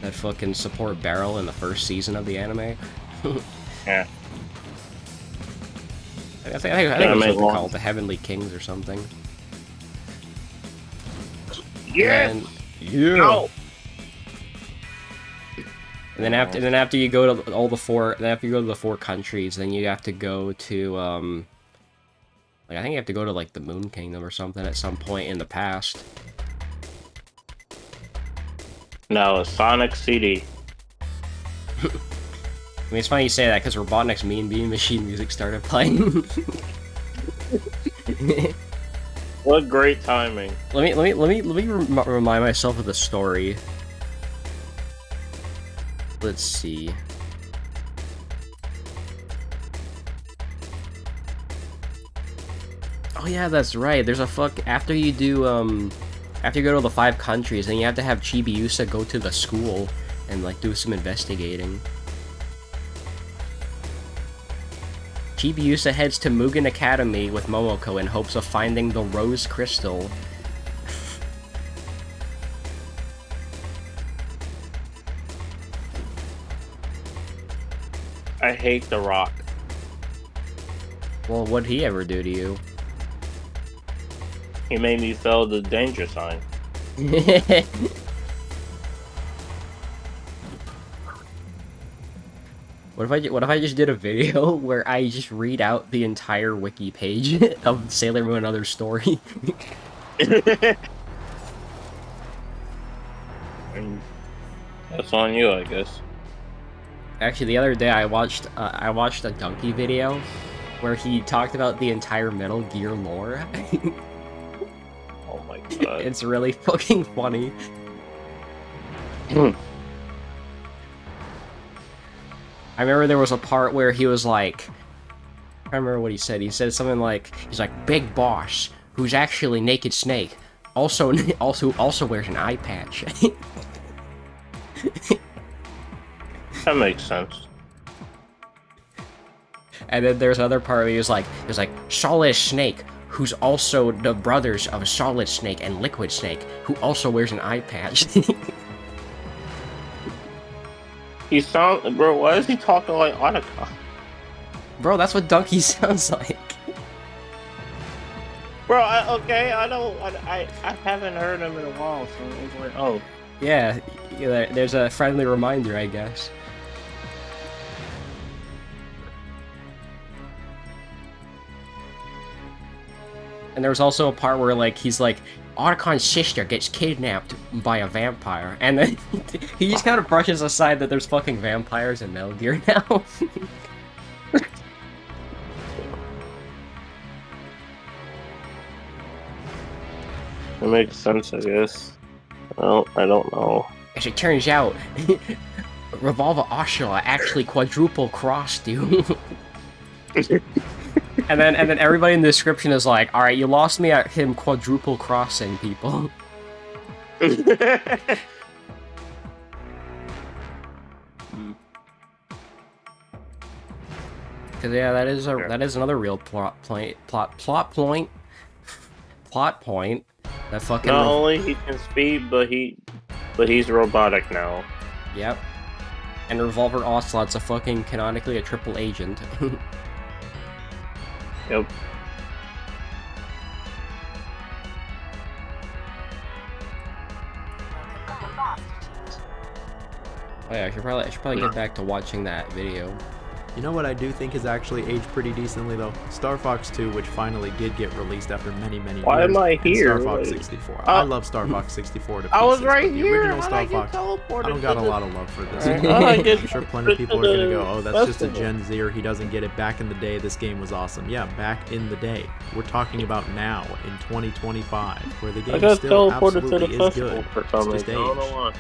That fucking support Beryl in the first season of the anime. Yeah. I think that's what they're called, the Heavenly Kings or something. Yes! And, yeah! No! And then after you go to all the 4, then after you go to the 4 countries, then you have to go to, like, I think you have to go to, like, the Moon Kingdom or something at some point in the past. No, Sonic CD. I mean, it's funny you say that, because Robotnik's Mean Bean Machine music started playing. What great timing. Let me remind myself of the story. Let's see. Oh yeah, that's right. There's a after you do after you go to the 5 countries, then you have to have Chibiusa go to the school and like do some investigating. Chibiusa heads to Mugen Academy with Momoko in hopes of finding the Rose Crystal. I hate The Rock. Well, what'd he ever do to you? He made me feel the danger sign. What if I just did a video where I just read out the entire wiki page of Sailor Moon and Other Story? That's on you, I guess. Actually, the other day I watched a Donkey video where he talked about the entire Metal Gear lore. Oh my god. It's really fucking funny. I remember there was a part where he was like, I don't remember what he said. He said something like, he's like, Big Boss, who's actually Naked Snake, also wears an eye patch. That makes sense. And then there's another part where he was like, Solid Snake, who's also the brothers of Solid Snake and Liquid Snake, who also wears an eye patch. He sound, bro. Why is he talking like Otacon? Bro, that's what Donkey sounds like. Bro, I haven't heard him in a while, so it's like, oh. Yeah, there's a friendly reminder, I guess. And there was also a part where, like, he's like, Otacon's sister gets kidnapped by a vampire, and then he just kind of brushes aside that there's fucking vampires in Metal Gear now. It makes sense, I guess. Well, I don't know. As it turns out, Revolver Oshula actually quadruple crossed you. And then everybody in the description is like, alright, you lost me at him quadruple crossing people. Cause yeah, that is another real plot point. That fucking Not only he can speed, but he's robotic now. Yep. And Revolver Ocelot's a fucking canonically a triple agent. Yep. Oh yeah, I should probably get back to watching that video. You know what I do think has actually aged pretty decently though? Star Fox 2, which finally did get released after many years. Why am I here? Star Fox 64. I love Star Fox 64 to pieces. I was right The here. original Star Fox. I don't got a lot of love for this. I'm sure plenty of people are gonna go, "Oh, that's just a Gen Zer. He doesn't get it." Back in the day, this game was awesome. Yeah, back in the day. We're talking about now in 2025, where the game still absolutely is good. For some It's just reason. I don't know age. why.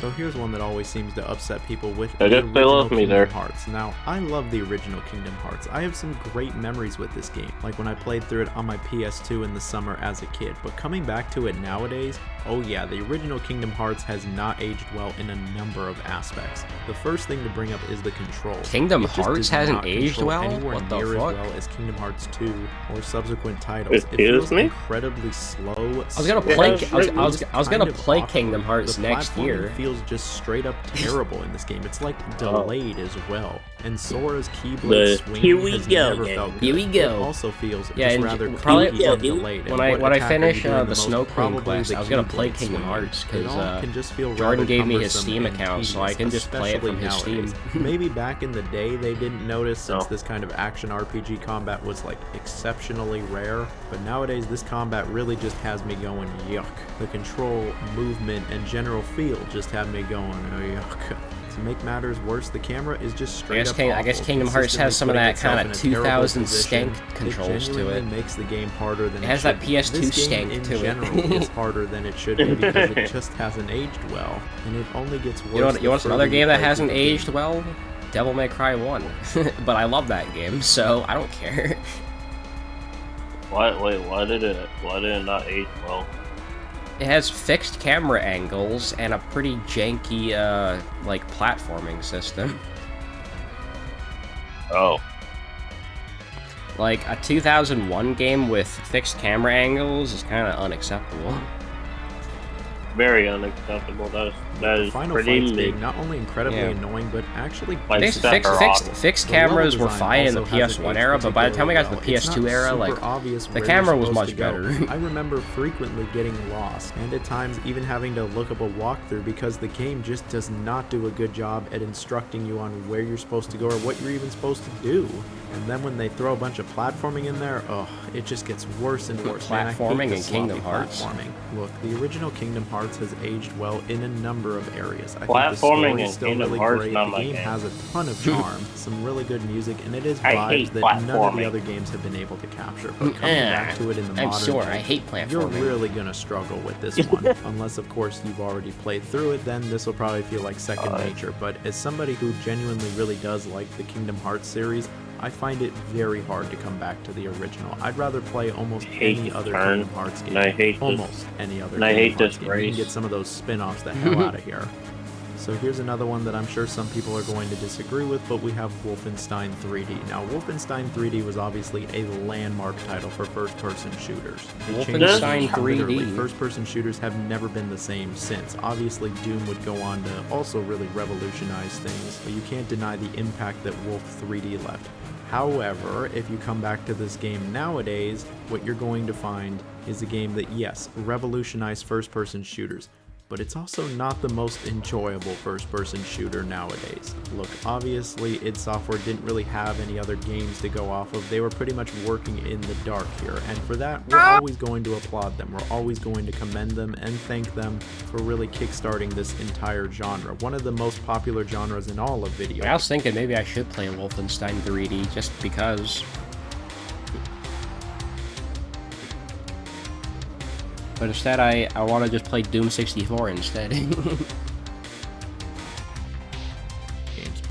So here's one that always seems to upset people with I the guess they original love me Kingdom there. Hearts. Now, I love the original Kingdom Hearts. I have some great memories with this game, like when I played through it on my PS2 in the summer as a kid. But coming back to it nowadays, oh yeah, the original Kingdom Hearts has not aged well in a number of aspects. The first thing to bring up is the control. Kingdom It just Hearts does hasn't not aged control well? anywhere What the near fuck? as well as Kingdom Hearts 2 or subsequent titles. It Excuse feels me? incredibly slow. I was gonna Yeah, play. that's I was gonna kind of play awkward. Kingdom Hearts The next platforming year. feels just straight up terrible in this game. It's like Oh. delayed as well. And Sora's The Keyblade swing here we has go never game. felt good. Here we go. It also feels Yeah, just and rather probably- clunky and delayed. When And what I attack are finish you doing the most? Snow Queen Probably quest, the I was gonna play Keyblade Kingdom swing. Hearts It because all can just feel Jordan rather gave me his cumbersome Steam and account, so I tedious, can just play it from especially his nowadays. Steam. Maybe back in the day they didn't notice since No. this kind of action RPG combat was like exceptionally rare, but nowadays this combat really just has me going yuck. The control, movement, and general feel just have me going yuck. To make matters worse, the camera is just straight up I guess awful, Kingdom Hearts has some of that consistently kind of putting itself in a terrible 2000 stank position. controls to genuinely it. Makes the game harder than It has that should be. PS2 This game stank in to it. general is harder than it should be because it just hasn't aged well, and it only gets worse. You know the what's another further you game that play hasn't through the game. aged well? Devil May Cry 1. But I love that game, so I don't care. Why did it not age well? It has fixed camera angles and a pretty janky, like, platforming system. Oh. Like, a 2001 game with fixed camera angles is kind of unacceptable. Very unacceptable. That The is final pretty fights mid. being not only incredibly Yeah. annoying, but actually Like Fixed, Sephiroth. fixed The level cameras were design fine in the also hasn't PS1 aged era, but by the time we got to the particularly PS2 well. It's era, not like, super obvious the where camera you're was supposed much to go. better. I remember frequently getting lost, and at times even having to look up a walkthrough because the game just does not do a good job at instructing you on where you're supposed to go or what you're even supposed to do. And then when they throw a bunch of platforming in there, oh, it just gets worse and worse. Man, I hate Platforming the in Kingdom sloppy Hearts. Platforming. Look, the original Kingdom Hearts has aged well in a number of areas. I think the Platforming story in is still Kingdom really Hearts great. not The my game game. has a ton of charm, some really good music, and it is I vibes hate that none of the platforming. other games have been able to capture. But coming back to it in the I'm modern sure, age, I hate you're platforming. really gonna struggle with this one. Unless, of course, you've already played through it, then this will probably feel like second nature. But as somebody who genuinely really does like the Kingdom Hearts series, I find it very hard to come back to the original. I'd rather play almost Hate any this other turn, Kingdom Hearts game. and I hate this- almost any other and I Kingdom hate Hearts this game. You can race. get some of those spin-offs the hell out of here. So here's another one that I'm sure some people are going to disagree with, but we have Wolfenstein 3D. Now, Wolfenstein 3D was obviously a landmark title for first-person shooters. It changed the Wolfenstein game. 3D. Literally, first-person shooters have never been the same since. Obviously, Doom would go on to also really revolutionize things, but you can't deny the impact that Wolf 3D left. However, if you come back to this game nowadays, what you're going to find is a game that, yes, revolutionized first-person shooters, but it's also not the most enjoyable first-person shooter nowadays. Look, obviously, id Software didn't really have any other games to go off of. They were pretty much working in the dark here, and for that, we're always going to applaud them. We're always going to commend them and thank them for really kickstarting this entire genre, one of the most popular genres in all of video. I was thinking maybe I should play Wolfenstein 3D just because. But instead, I want to just play Doom 64 instead. Games.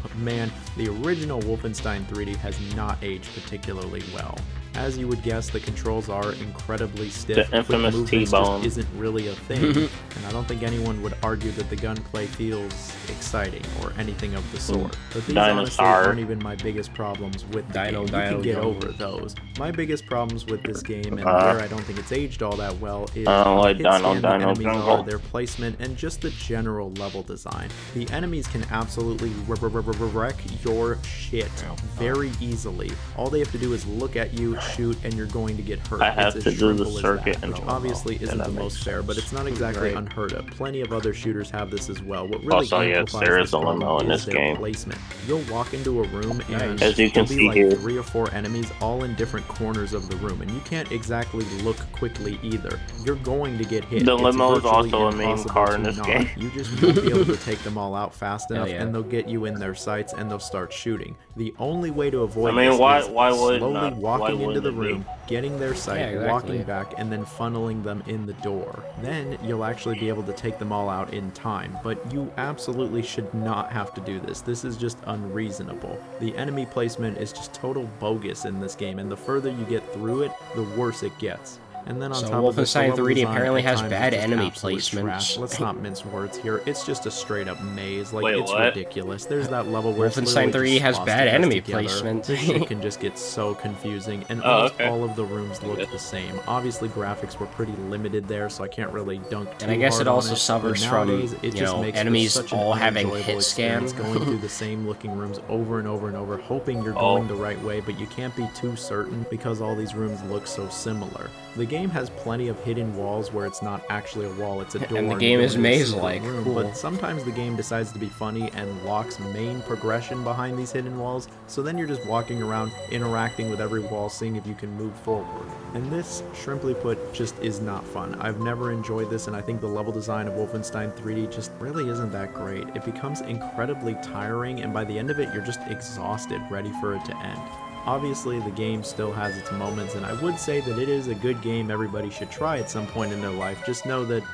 But man, the original Wolfenstein 3D has not aged particularly well. As you would guess, the controls are incredibly stiff. The Quick infamous movements T-bone. just isn't really a thing, and I don't think anyone would argue that the gunplay feels exciting or anything of the sort. But these honestly Dinosaur. aren't even my biggest problems with the game. You can get over those. My biggest problems with this game, and where I don't think it's aged all that well, is how like hit scan the Dino enemies Jungle. are, their placement, and just the general level design. The enemies can absolutely wreck your shit very easily. All they have to do is look at you, shoot, and you're going to get hurt. I have It's to as do the simple as circuit that, and which all obviously that. isn't That the makes most fair, but sense. it's not exactly Right. unheard of. Plenty of other shooters have this as well. What really Also, yes, amplifies there this is a limo problem in is this their game. placement. You'll walk into a room and As you can there'll be see like here. 3 or 4 enemies all in different corners of the room, and you can't exactly look quickly either. You're going to get hit. The It's limo is virtually also a main impossible car to in this not. game. You just won't be able to take them all out fast enough, yeah. and they'll get you in their sights and they'll start shooting. The only way to avoid I mean, this why is would slowly not? walking Why into into the to be. room, getting their sight, Yeah, exactly. walking back, and then funneling them in the door. Then you'll actually be able to take them all out in time, but you absolutely should not have to do this. This is just unreasonable. The enemy placement is just total bogus in this game, and the further you get through it, the worse it gets. And then on So top of this, the Wolfenstein level 3D design apparently at has times bad is just enemy absolute placements. trash. Let's not mince words here. It's just a straight up maze. Like, Wait, it's what? ridiculous. There's that level where it's Wolfenstein literally 3 just has slots bad the guys enemy together. placement. This shit can just get so confusing, and Oh, almost okay. all of the rooms look Good. the same. Obviously, graphics were pretty limited there, so I can't really dunk too And I guess hard it also on it, suffers but from, nowadays, it you just know, makes for enemies such an all having unenjoyable hit experience scan. going through the same looking rooms over and over and over, hoping you're Oh. going the right way, but you can't be too certain because all these rooms look so similar. The game has plenty of hidden walls where it's not actually a wall, it's a door. And the you game go is into a secret maze-like. room, Cool. But sometimes the game decides to be funny and locks main progression behind these hidden walls, so then you're just walking around, interacting with every wall, seeing if you can move forward. And this, shrimply put, just is not fun. I've never enjoyed this, and I think the level design of Wolfenstein 3D just really isn't that great. It becomes incredibly tiring, and by the end of it, you're just exhausted, ready for it to end. Obviously, the game still has its moments, and I would say that it is a good game everybody should try at some point in their life. Just know that it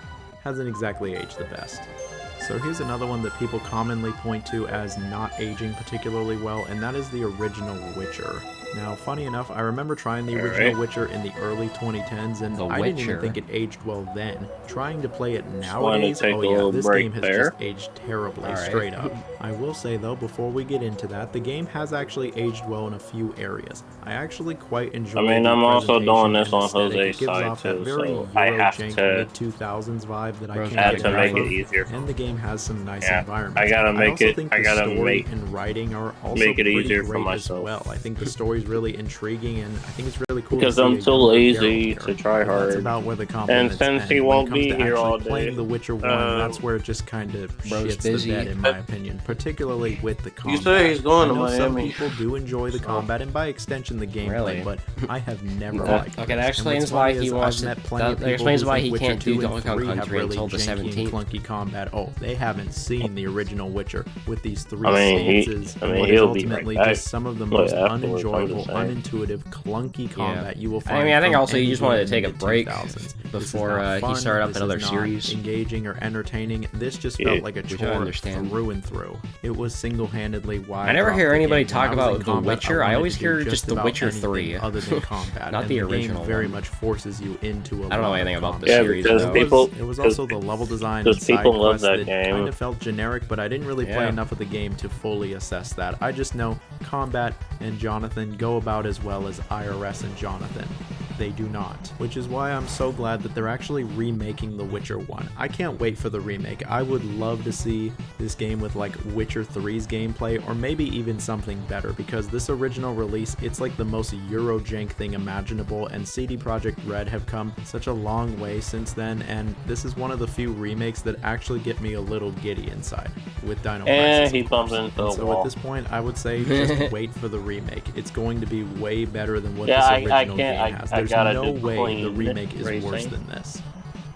hasn't exactly aged the best. So here's another one that people commonly point to as not aging particularly well, and that is the original Witcher. Now, funny enough, I remember trying the original Alright. Witcher in the early 2010s, and The I didn't even Witcher. think it aged well then. Trying to play it wanted to nowadays, take oh a yeah, little this break game has there. just aged terribly, Alright. straight up. I will say though, before we get into that, the game has actually aged well in a few areas. I actually quite enjoy I mean, the I'm also doing presentation this and on aesthetic. Jose's It gives side off that too, very so I have Eurojank to mid-2000s vibe that I Bro, can't had get to enough make it of. easier. And the game has some nice Yeah, environments. I gotta make also it- think I the gotta story make- and writing are also make it pretty easier for great myself. as well. I think the story's really intriguing, and I think it's really cool Because to see I'm a too younger lazy Geralt to here. try But that's hard. about where the compliments since end. he When won't it comes be to here actually all day, playing The Witcher 1, that's where it just kind of Bro's shits busy. the bed, in my opinion, particularly with the combat. say he's going I to know some Miami. people do enjoy the combat, and by extension the gameplay, Really? but I have never Okay, liked okay, this. that explains And what's why funny he is wants I've to- met plenty of that people explains who why think he Witcher can't 2 do and Donkey Kong 3 have Country really until the janky and 17th. clunky combat. Oh, they haven't seen the original Witcher with these three I mean, stances. I mean, and what is he'll be right ultimately back. just some of the But most afterwards, I'm unenjoyable, just saying. unintuitive, clunky combat you will I find. mean, I think from also he any just wanted to game take in a the break 2000s. This is before not he fun, started up this another is not series. engaging or entertaining. This just Yeah, felt like a which I chore understand. through and through. It was single-handedly why I never dropped hear the anybody game. talk When I was about in The combat, Witcher. I wanted always to do hear just just The about Witcher anything 3. other than combat. Not and the game original very one. much forces you into a I don't know lot of anything about the combat. Yeah, series, because though. people- It was because- also the level design because and side people love quests that that game. kind of felt generic, but I didn't really play Yeah. enough of the game to fully assess that. I just know combat and Jonathan go about as well as IRS and Jonathan. They do not, which is why I'm so glad that they're actually remaking The Witcher 1. I can't wait for the remake. I would love to see this game with like Witcher 3's gameplay, or maybe even something better, because this original release, it's like the most Eurojank thing imaginable, and CD Projekt Red have come such a long way since then, and this is one of the few remakes that actually get me a little giddy inside, with Dino And Crisis, he of course. bumped into And a so wall. at this point, I would say just wait for the remake. It's going to be way better than what Yeah, this I original can't- game I- has. I There's gotta no do way the clean remake is worse racing. than this.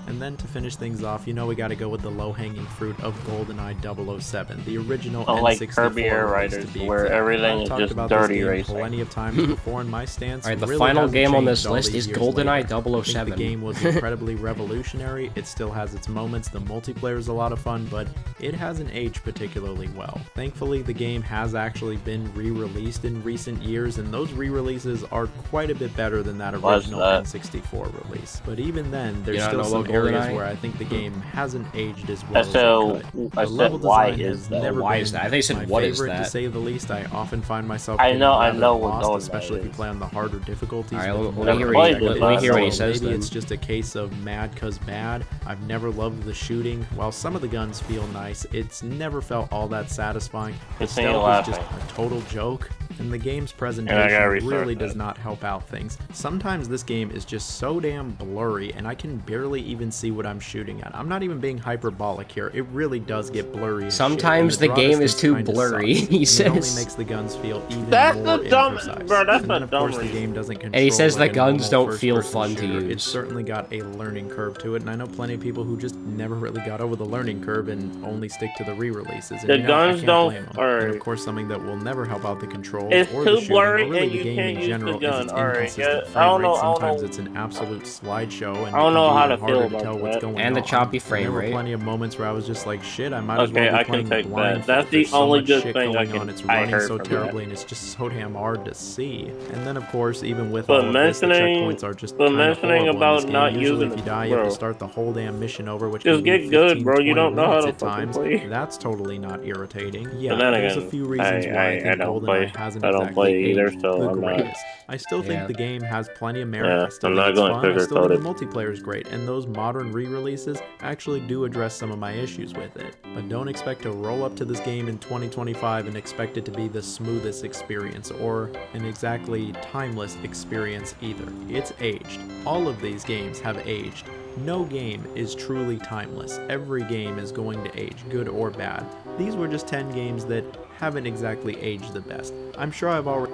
And then to finish things off, you know we gotta go with the low-hanging fruit of GoldenEye 007, the original Unlike N64 Kirby Air release, to Riders, be where exact. everything I've is talked just about dirty this game racing. plenty of times before, and my stance Alright, the really final hasn't game on this changed all list these is years GoldenEye later. I think 007. the game was incredibly revolutionary. It still has its moments. The multiplayer is a lot of fun, but it hasn't aged particularly well. Thankfully, the game has actually been re-released in recent years, and those re-releases are quite a bit better than that Why's original that? N64 release. But even then, there's You not still know some about areas GoldenEye? where I think the game hasn't aged as well So, as it could. I The said, level why design is has that? never Why been is that? I think I said, my what is favorite, that? to say the least. I often find myself I getting know- I rather know what lost, GoldenEye especially if you is. play on the harder difficulties. Alright, with let me hear more what he- ability. let me hear what he So says Maybe then. it's just a case of mad cause bad. I've never loved the shooting. While some of the guns feel nice, it's never felt all that satisfying. The Continue stealth is just laughing. a total joke, and the game's And I presentation gotta restart really that. does not help out things. Sometimes this game is just so damn blurry, and I can barely even see what I'm shooting at. I'm not even being hyperbolic here. It really does get blurry as shit, Sometimes and the draw game is distance too kinda blurry, sucks, he and it only says. makes the guns feel even That's more the dumb- imprecise. bro, that's and the then of course dumb the game doesn't control. And he says like the a guns normal don't feel first-person fun to shooter. use. It's certainly got a learning curve to it, and I know plenty of people who just never really got over the learning curve and only stick to the re-releases. And The you know, guns I can't don't- blame 'em. or- And of course, something that will never help out the controls controls It's or too the shooting, blurry or really and the you game can't in use the general, is gun. its Alright, inconsistent yeah. I frame don't rate. know. I don't Sometimes know. it's an absolute slideshow, and I it don't can know be how even to harder feel to tell about what's that. going And on. the choppy And frame there were rate. plenty of moments where I was just like, shit, I might as well Okay, be I can playing take that. blindfold. That's the There's so only much good shit thing I going on. can. It's I running heard so from terribly, that. and it's just so damn hard to see. And then, of course, even with But all of this, the mentioning, checkpoints are just but kind of mentioning horrible in this about game. not Usually, using if the you die, you have to bro, start the whole damn mission over, which can just be get good, 15, bro. You 20 don't know how minutes to at fucking times. play. That's totally not irritating. But Yeah, then there's a again, few reasons why I I think don't play. GoldenEye hasn't I don't exactly play either, aged so the I'm not. greatest. I still think Yeah. the game has plenty of merit. Yeah, I still I'm think not it's going fun. I still think sugarcoat the it. multiplayer is great, and those modern re-releases actually do address some of my issues with it. But don't expect to roll up to this game in 2025 and expect it to be the smoothest experience or an exactly timeless experience either. It's aged. All of these games have aged. No game is truly timeless. Every game is going to age, good or bad. These were just 10 games that haven't exactly aged the best. I'm sure I've already...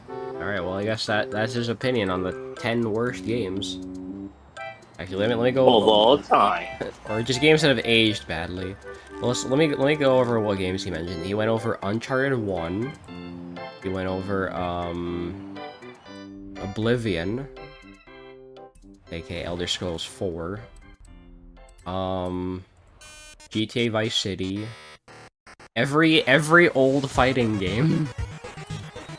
Alright, well, I guess that's his opinion on the 10 worst games. Actually, let me go... Of all time. Or just games that have aged badly. Well, let me go over what games he mentioned. He went over Uncharted 1. He went over, Oblivion. aka Elder Scrolls 4. GTA Vice City. Every old fighting game.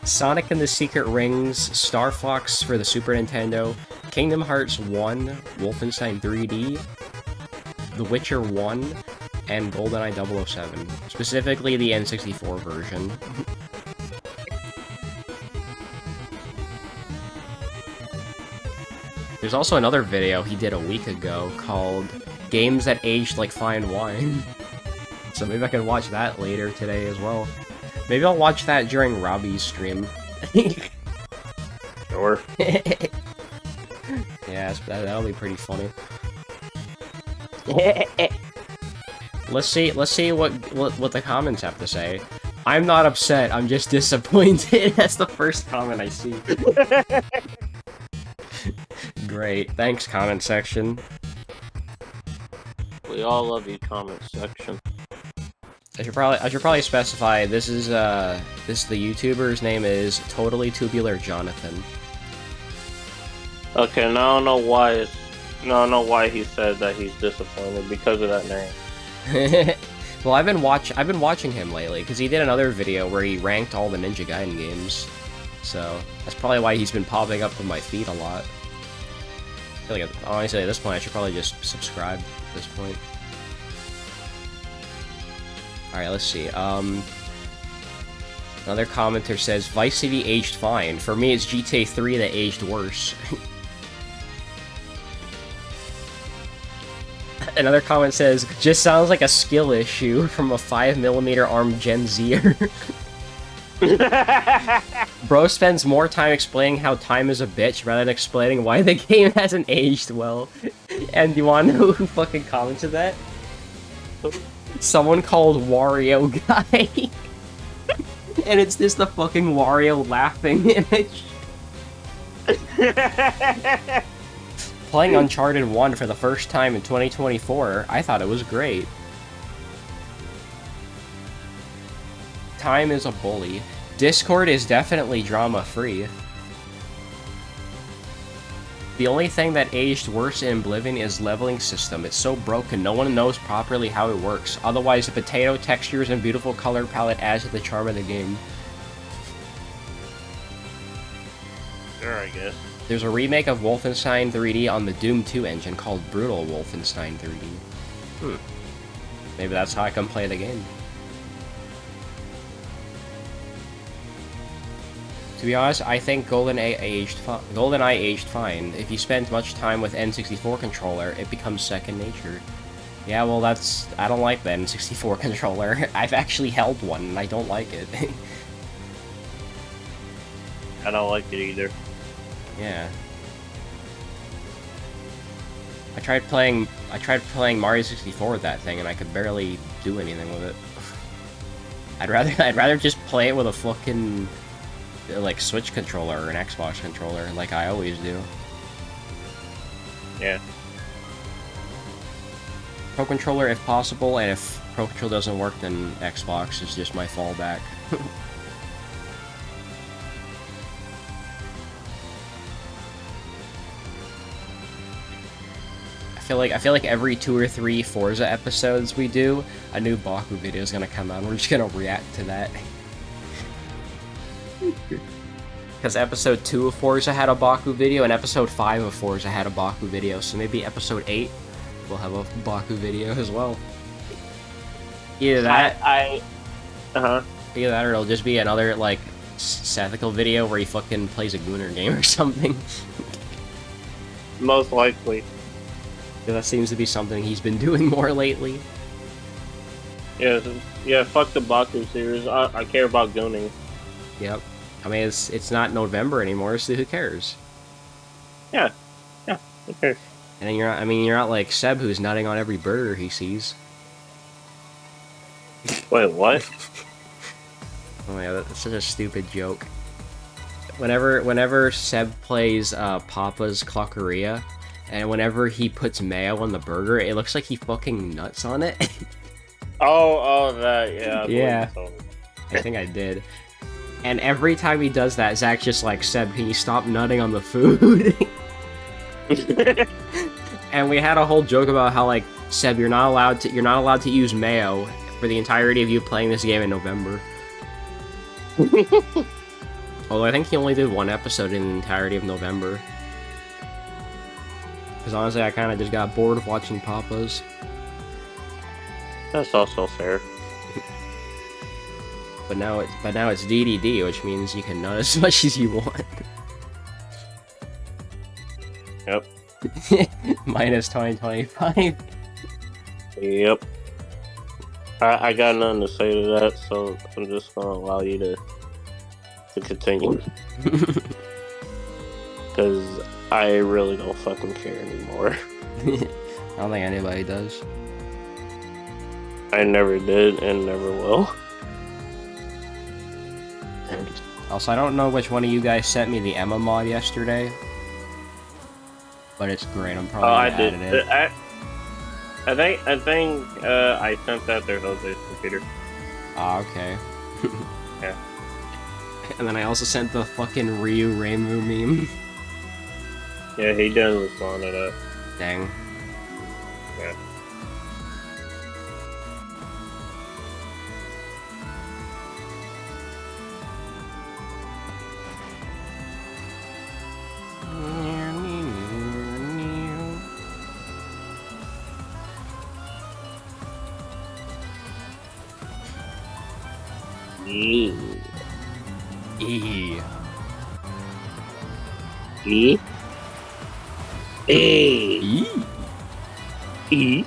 Sonic and the Secret Rings, Star Fox for the Super Nintendo, Kingdom Hearts 1, Wolfenstein 3D, The Witcher 1, and GoldenEye 007. Specifically the N64 version. There's also another video he did a week ago called Games That Aged Like Fine Wine. So maybe I can watch that later today as well. Maybe I'll watch that during Robbie's stream. Sure. Yeah, that'll be pretty funny. Let's see what the comments have to say. I'm not upset, I'm just disappointed. That's the first comment I see. Great, thanks comment section. We all love you, comment section. I should probably specify this is the YouTuber's name is Totally Tubular Jonathan. Okay, now I don't know why why he said that he's disappointed because of that name. Well, I've been watching him lately because he did another video where he ranked all the Ninja Gaiden games, so that's probably why he's been popping up in my feed a lot. I feel like honestly at this point I should probably just subscribe at this point. Alright, let's see. Another commenter says, Vice City aged fine. For me, it's GTA 3 that aged worse. Another comment says, just sounds like a skill issue from a 5mm armed Gen Zer. Bro spends more time explaining how time is a bitch rather than explaining why the game hasn't aged well. And do you want to know who fucking commented that? Someone called Wario Guy. And it's just the fucking Wario laughing image. Playing Uncharted 1 for the first time in 2024, I thought it was great. Time is a bully. Discord is definitely drama-free. The only thing that aged worse in Oblivion is leveling system. It's so broken, no one knows properly how it works. Otherwise, the potato textures and beautiful color palette adds to the charm of the game. Sure, I guess. There's a remake of Wolfenstein 3D on the Doom 2 engine called Brutal Wolfenstein 3D. Maybe that's how I can play the game. To be honest, I think GoldenEye aged fine. If you spend much time with N64 controller, it becomes second nature. Yeah, well I don't like the N64 controller. I've actually held one and I don't like it. I don't like it either. Yeah. I tried playing Mario 64 with that thing and I could barely do anything with it. I'd rather just play it with a fucking like Switch controller or an Xbox controller like I always do. Yeah. Pro controller if possible, and if Pro controller doesn't work then Xbox is just my fallback. I feel like every 2 or 3 Forza episodes we do, a new Baku video is gonna come out, and we're just gonna react to that. Because episode 2 of Forza had a Baku video, and episode 5 of Forza had a Baku video, so maybe episode 8 will have a Baku video as well. Either that, either that, or it'll just be another, like, Sethical video where he fucking plays a Gooner game or something. Most likely. That seems to be something he's been doing more lately. Yeah, fuck the Baku series. I care about gooning. Yep. I mean, it's not November anymore, so who cares? Yeah, who cares? And then you're not like Seb, who's nutting on every burger he sees. Wait, what? Oh my god, that's such a stupid joke. Whenever Seb plays Papa's Clockeria, and whenever he puts mayo on the burger, it looks like he fucking nuts on it. Oh, that, yeah. Yeah. I think I did. And every time he does that, Zach's just like, Seb, can you stop nutting on the food? And we had a whole joke about how, like, Seb, you're not allowed to use mayo for the entirety of you playing this game in November. Although I think he only did 1 episode in the entirety of November. Because honestly, I kind of just got bored of watching Papa's. That's also fair. But now it's DDD, which means you can nut as much as you want. Yep. Minus 2025. Yep. I got nothing to say to that, so I'm just gonna allow you to continue. Because I really don't fucking care anymore. I don't think anybody does. I never did and never will. Also, I don't know which one of you guys sent me the Emma mod yesterday, but it's great. I'm probably I gonna did. add it in. I think I sent that to Jose's computer. Ah, okay. Yeah. And then I also sent the fucking Ryu Reimu meme. Yeah, he didn't respond to that. Dang. Yeah. E. E. E. E. E. E.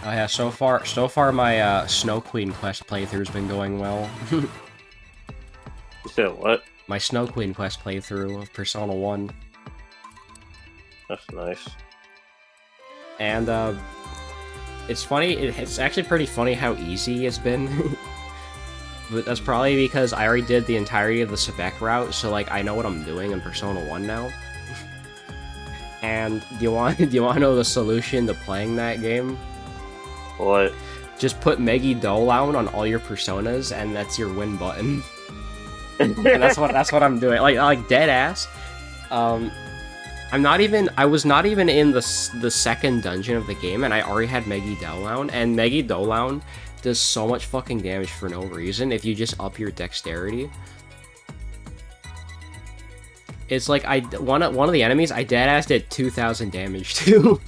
Oh yeah, so far my Snow Queen quest playthrough's been going well. You said what? My Snow Queen quest playthrough of Persona 1. That's nice. And it's funny, it's actually pretty funny how easy it's been. But that's probably because I already did the entirety of the spec route, so like I know what I'm doing in Persona 1 now. And do you want to know the solution to playing that game? What? Just put Meggy Dolan on all your personas, and that's your win button. And that's what I'm doing. Like dead ass. I was not even in the second dungeon of the game, and I already had Meggy Dolan, and Meggy Dolan does so much fucking damage for no reason if you just up your dexterity. It's like one of the enemies I deadass did 2,000 damage to.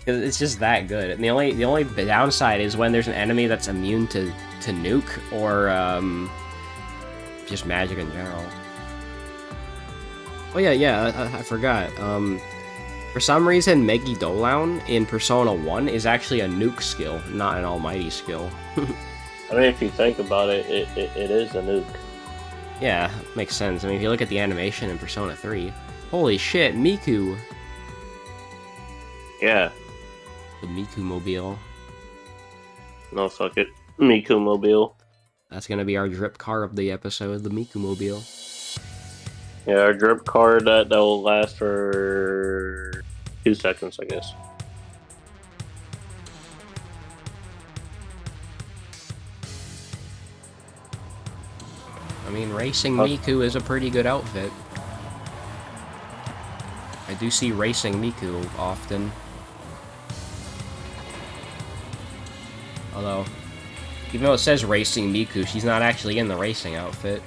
It's just that good. And the only downside is when there's an enemy that's immune to nuke or just magic in general. Oh yeah, I forgot. For some reason, Meggy Dolan in Persona 1 is actually a nuke skill, not an almighty skill. I mean, if you think about it, it is a nuke. Yeah, makes sense. I mean, if you look at the animation in Persona 3, holy shit, Miku! Yeah. The Miku Mobile. No, fuck it. Miku Mobile. That's gonna be our drip car of the episode, the Miku Mobile. Yeah, our drip card that will last for 2 seconds, I guess. I mean, racing Miku is a pretty good outfit. do see Racing Miku often. Although, even though it says Racing Miku, she's not actually in the racing outfit.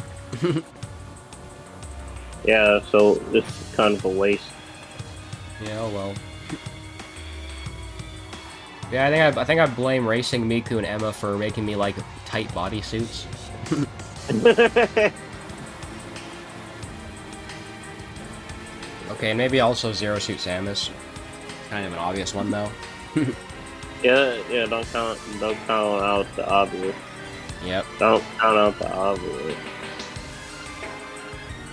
Yeah, so it's kind of a waste. Yeah, oh well. Yeah, I think I blame Racing Miku and Emma for making me like tight bodysuits. Okay, maybe also Zero Suit Samus. Kind of an obvious one though. Yeah, don't count out the obvious. Yep. Don't count out the obvious.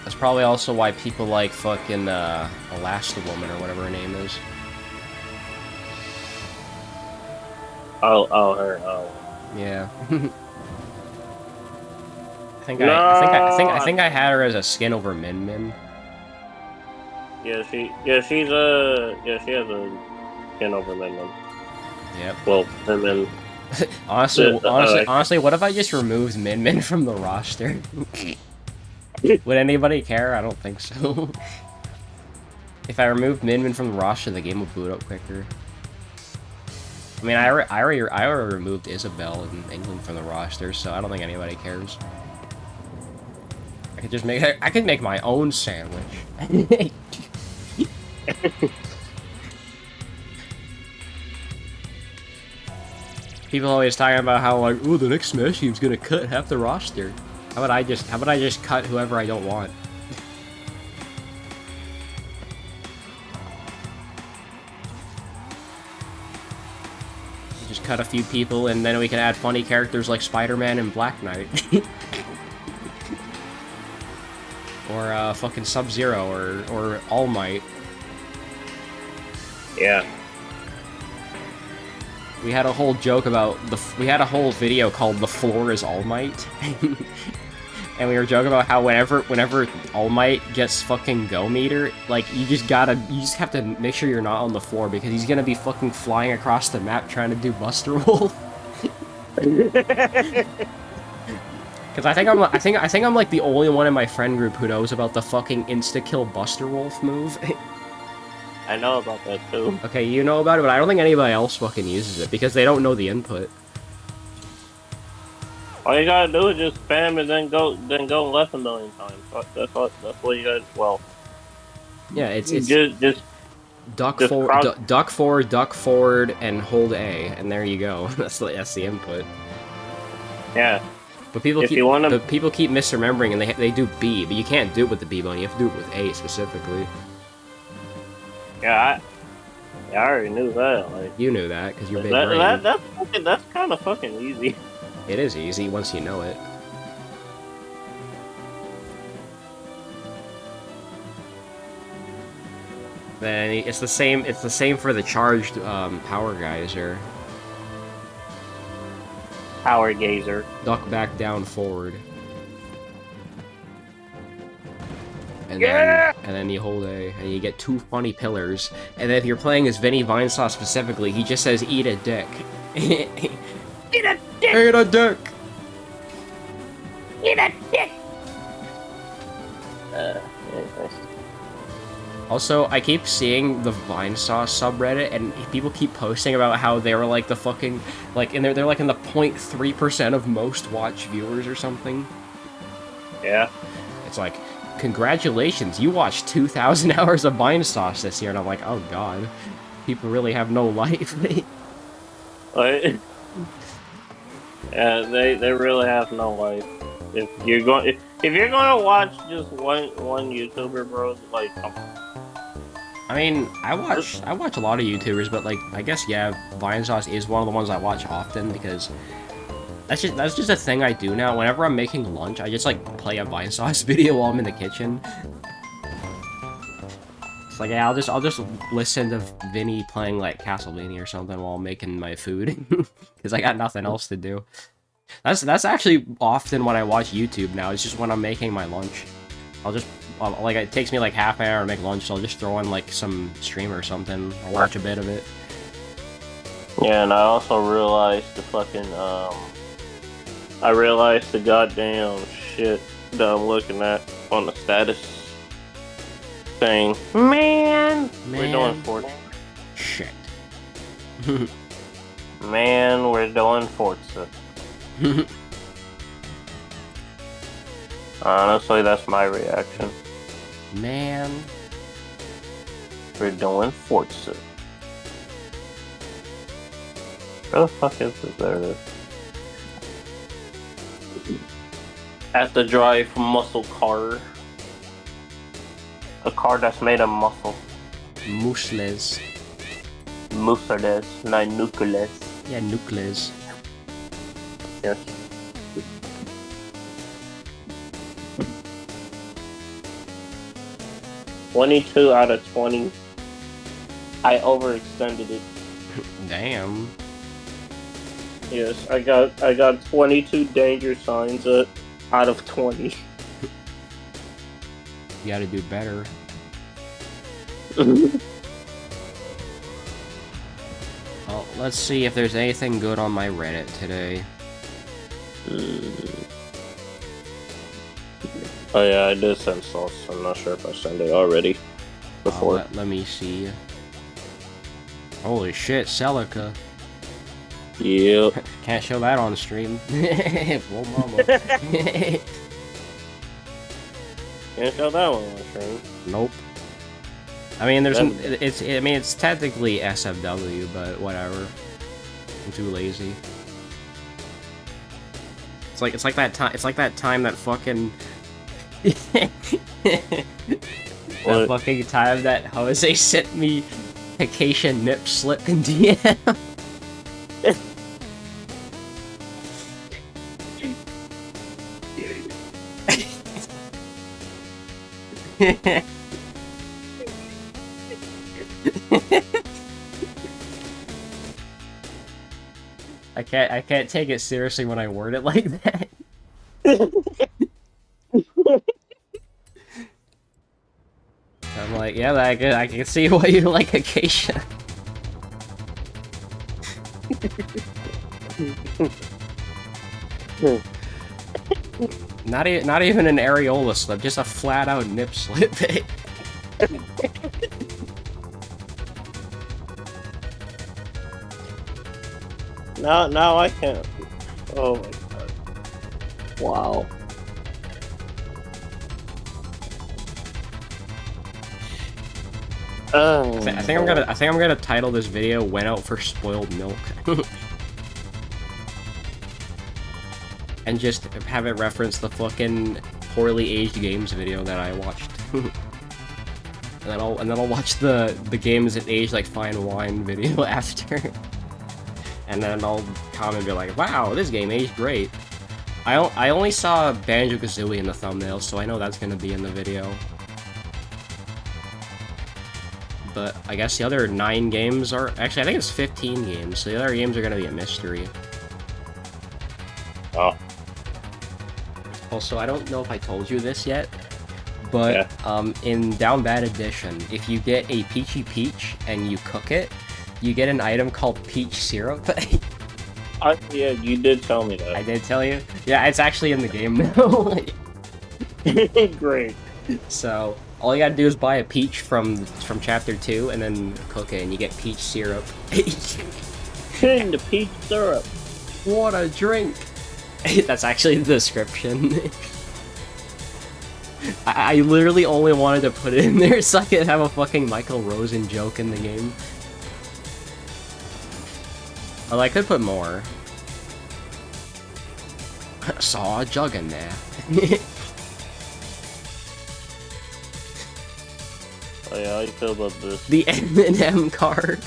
That's probably also why people like fucking Elasti-Woman or whatever her name is. Oh, her. Oh. Yeah. I think I had her as a skin over Min Min. Yeah, she has a skin over Min Min. Yep. Well, Min Min. honestly, what if I just removed Min Min from the roster? Would anybody care? I don't think so. If I removed Min Min from the roster, the game would boot up quicker. I mean, I already removed Isabelle in England from the roster, so I don't think anybody cares. I could make my own sandwich. People always talking about how like, oh, the next Smash team's gonna cut half the roster. How about I just cut whoever I don't want? Just cut a few people, and then we can add funny characters like Spider-Man and Black Knight. Or fucking Sub-Zero or All Might. Yeah. We had a whole joke about we had a whole video called "The Floor is All Might," and we were joking about how whenever All Might gets fucking go meter, like you just have to make sure you're not on the floor because he's gonna be fucking flying across the map trying to do Buster Wolf. Because I think I'm like the only one in my friend group who knows about the fucking insta-kill Buster Wolf move. I know about that too. Okay, you know about it, but I don't think anybody else fucking uses it because they don't know the input. All you gotta do is just spam and then go left a million times. That's what you gotta. Well, yeah, it's just duck just forward, duck forward, and hold A, and there you go. that's the input. Yeah. But people keep misremembering, and they do B, but you can't do it with the B button. You have to do it with A specifically. Yeah, I already knew that. Like, you knew that because you're big brain. That's kind of fucking easy. It is easy once you know it. Then it's the same. It's the same for the charged power geyser. Power gazer. Duck back down forward. And then you hold A, and you get two funny pillars. And then if you're playing as Vinny Vinesauce specifically, he just says, "Eat a dick." Eat a dick! Eat a dick! Eat a dick! Also, I keep seeing the Vinesauce subreddit, and people keep posting about how they were like the fucking, like, and they're like in the 0.3% of most watch viewers or something. Yeah. It's like, congratulations, you watched 2,000 hours of Vinesauce this year, and I'm like, oh god, people really have no life. Like, yeah, they really have no life. If you're gonna watch just one YouTuber, bro, like, come on. I mean, I watch a lot of YouTubers, but like, I guess yeah, Vinesauce is one of the ones I watch often because that's just a thing I do now. Whenever I'm making lunch, I just like play a Vinesauce video while I'm in the kitchen. It's like, yeah, I'll just listen to Vinny playing like Castlevania or something while I'm making my food because I got nothing else to do. That's actually often when I watch YouTube now. It's just when I'm making my lunch. I'll just like it takes me like half an hour to make lunch, so I'll just throw on like some stream or something. I'll watch a bit of it. Yeah, and I also realized the goddamn shit that I'm looking at on the status. saying, man, we're Man. doing Forza. Shit. Man, we're doing Forza. Honestly, that's my reaction. Man. We're doing Forza. Where the fuck is it? There it is. At the drive muscle car. A car that's made of muscle. Moosles. Musardes, not nucleus. Yeah, nucleus. Yes. $22 out of 20. I overextended it. Damn. Yes, I got 22 danger signs out of 20. You gotta do better. Well, let's see if there's anything good on my Reddit today. Oh yeah, I did send sauce. I'm not sure if I sent it already. Before. Let me see. Holy shit, Celica. Yep. Can't show that on stream. Whoa, mama. Can't show that one on stream. Nope. I mean, it's technically SFW, but whatever. I'm too lazy. It's like that time that fucking that fucking time that Jose sent me Acacia nip slip in DM. I can't take it seriously when I word it like that. I'm like, yeah, I can see why you like Acacia. Not even an areola slip, just a flat out nip slip. Now I can't. Oh my god. Wow. I think I'm gonna title this video "Went Out for Spoiled Milk," and just have it reference the fucking poorly aged games video that I watched. and then I'll watch the games that age like fine wine video after. And then I'll comment and be like, wow, this game aged great. I only saw Banjo-Kazooie in the thumbnail, so I know that's gonna be in the video. But I guess the other 9 games are... Actually, I think it's 15 games, so the other games are gonna be a mystery. Oh. Also, I don't know if I told you this yet, but in Down Bad Edition, if you get a Peachy Peach and you cook it, you get an item called Peach Syrup. Yeah, you did tell me that. I did tell you? Yeah, it's actually in the game now. Great. So, all you gotta do is buy a peach from Chapter 2, and then cook it, and you get Peach Syrup. King the Peach Syrup. What a drink! That's actually the description. I literally only wanted to put it in there so I could have a fucking Michael Rosen joke in the game. Well, I could put more. Saw a jug in there. Oh yeah, how you feel about this? The M&M card.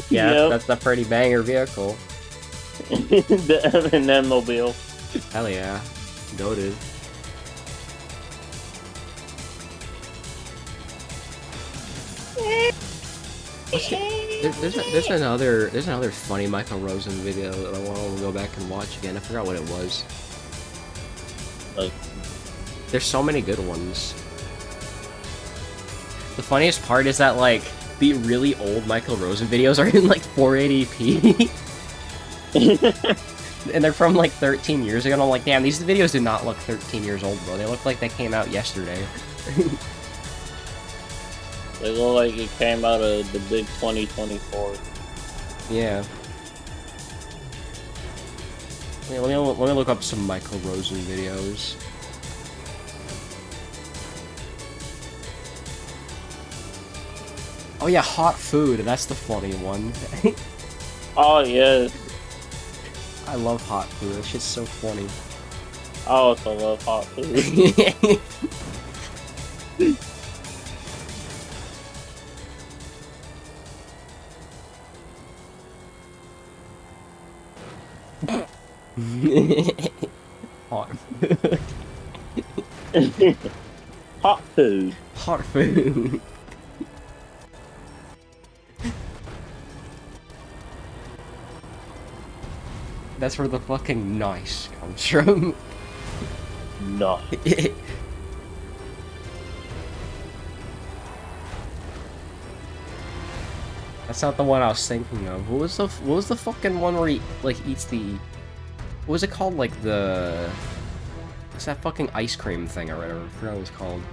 Yeah, Yep. that's a pretty banger vehicle. The M&M mobile. Hell yeah. Goated. There's another funny Michael Rosen video that I want to go back and watch again. I forgot what it was. There's so many good ones. The funniest part is that like the really old Michael Rosen videos are in like 480p. And they're from like 13 years ago, and I'm like, damn, these videos do not look 13 years old, bro. They look like they came out yesterday. It looked like it came out of the big 2024. Yeah. Yeah, let me look up some Michael Rosen videos. Oh yeah, hot food. That's the funny one. Oh yes, I love hot food. That shit's so funny. I also love hot food. Hot food. Hot food. Hot food. That's where the fucking nice comes from. No. That's not the one I was thinking of. What was the fucking one where he like eats the? What was it called? Like the? What's that fucking ice cream thing or whatever? I forgot what it was called.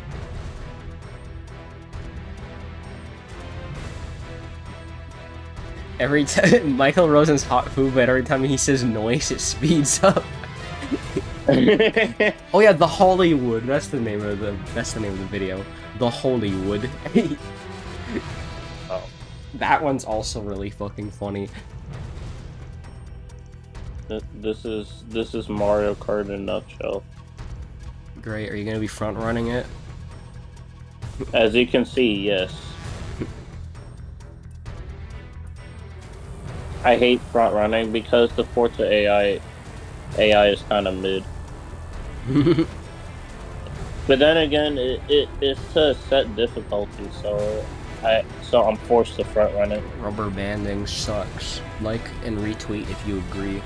Every time Michael Rosen's hot food, but every time he says noise, it speeds up. Oh yeah, the Hollywood. That's the name of the video. The Hollywood. Oh. That one's also really fucking funny. This is Mario Kart in a nutshell. Great. Are you gonna be front running it? As you can see, yes. I hate front running because the Forza AI is kind of mid. But then again, it's to a set difficulty, so I'm forced to front run it. Rubber banding sucks. Like and retweet if you agree.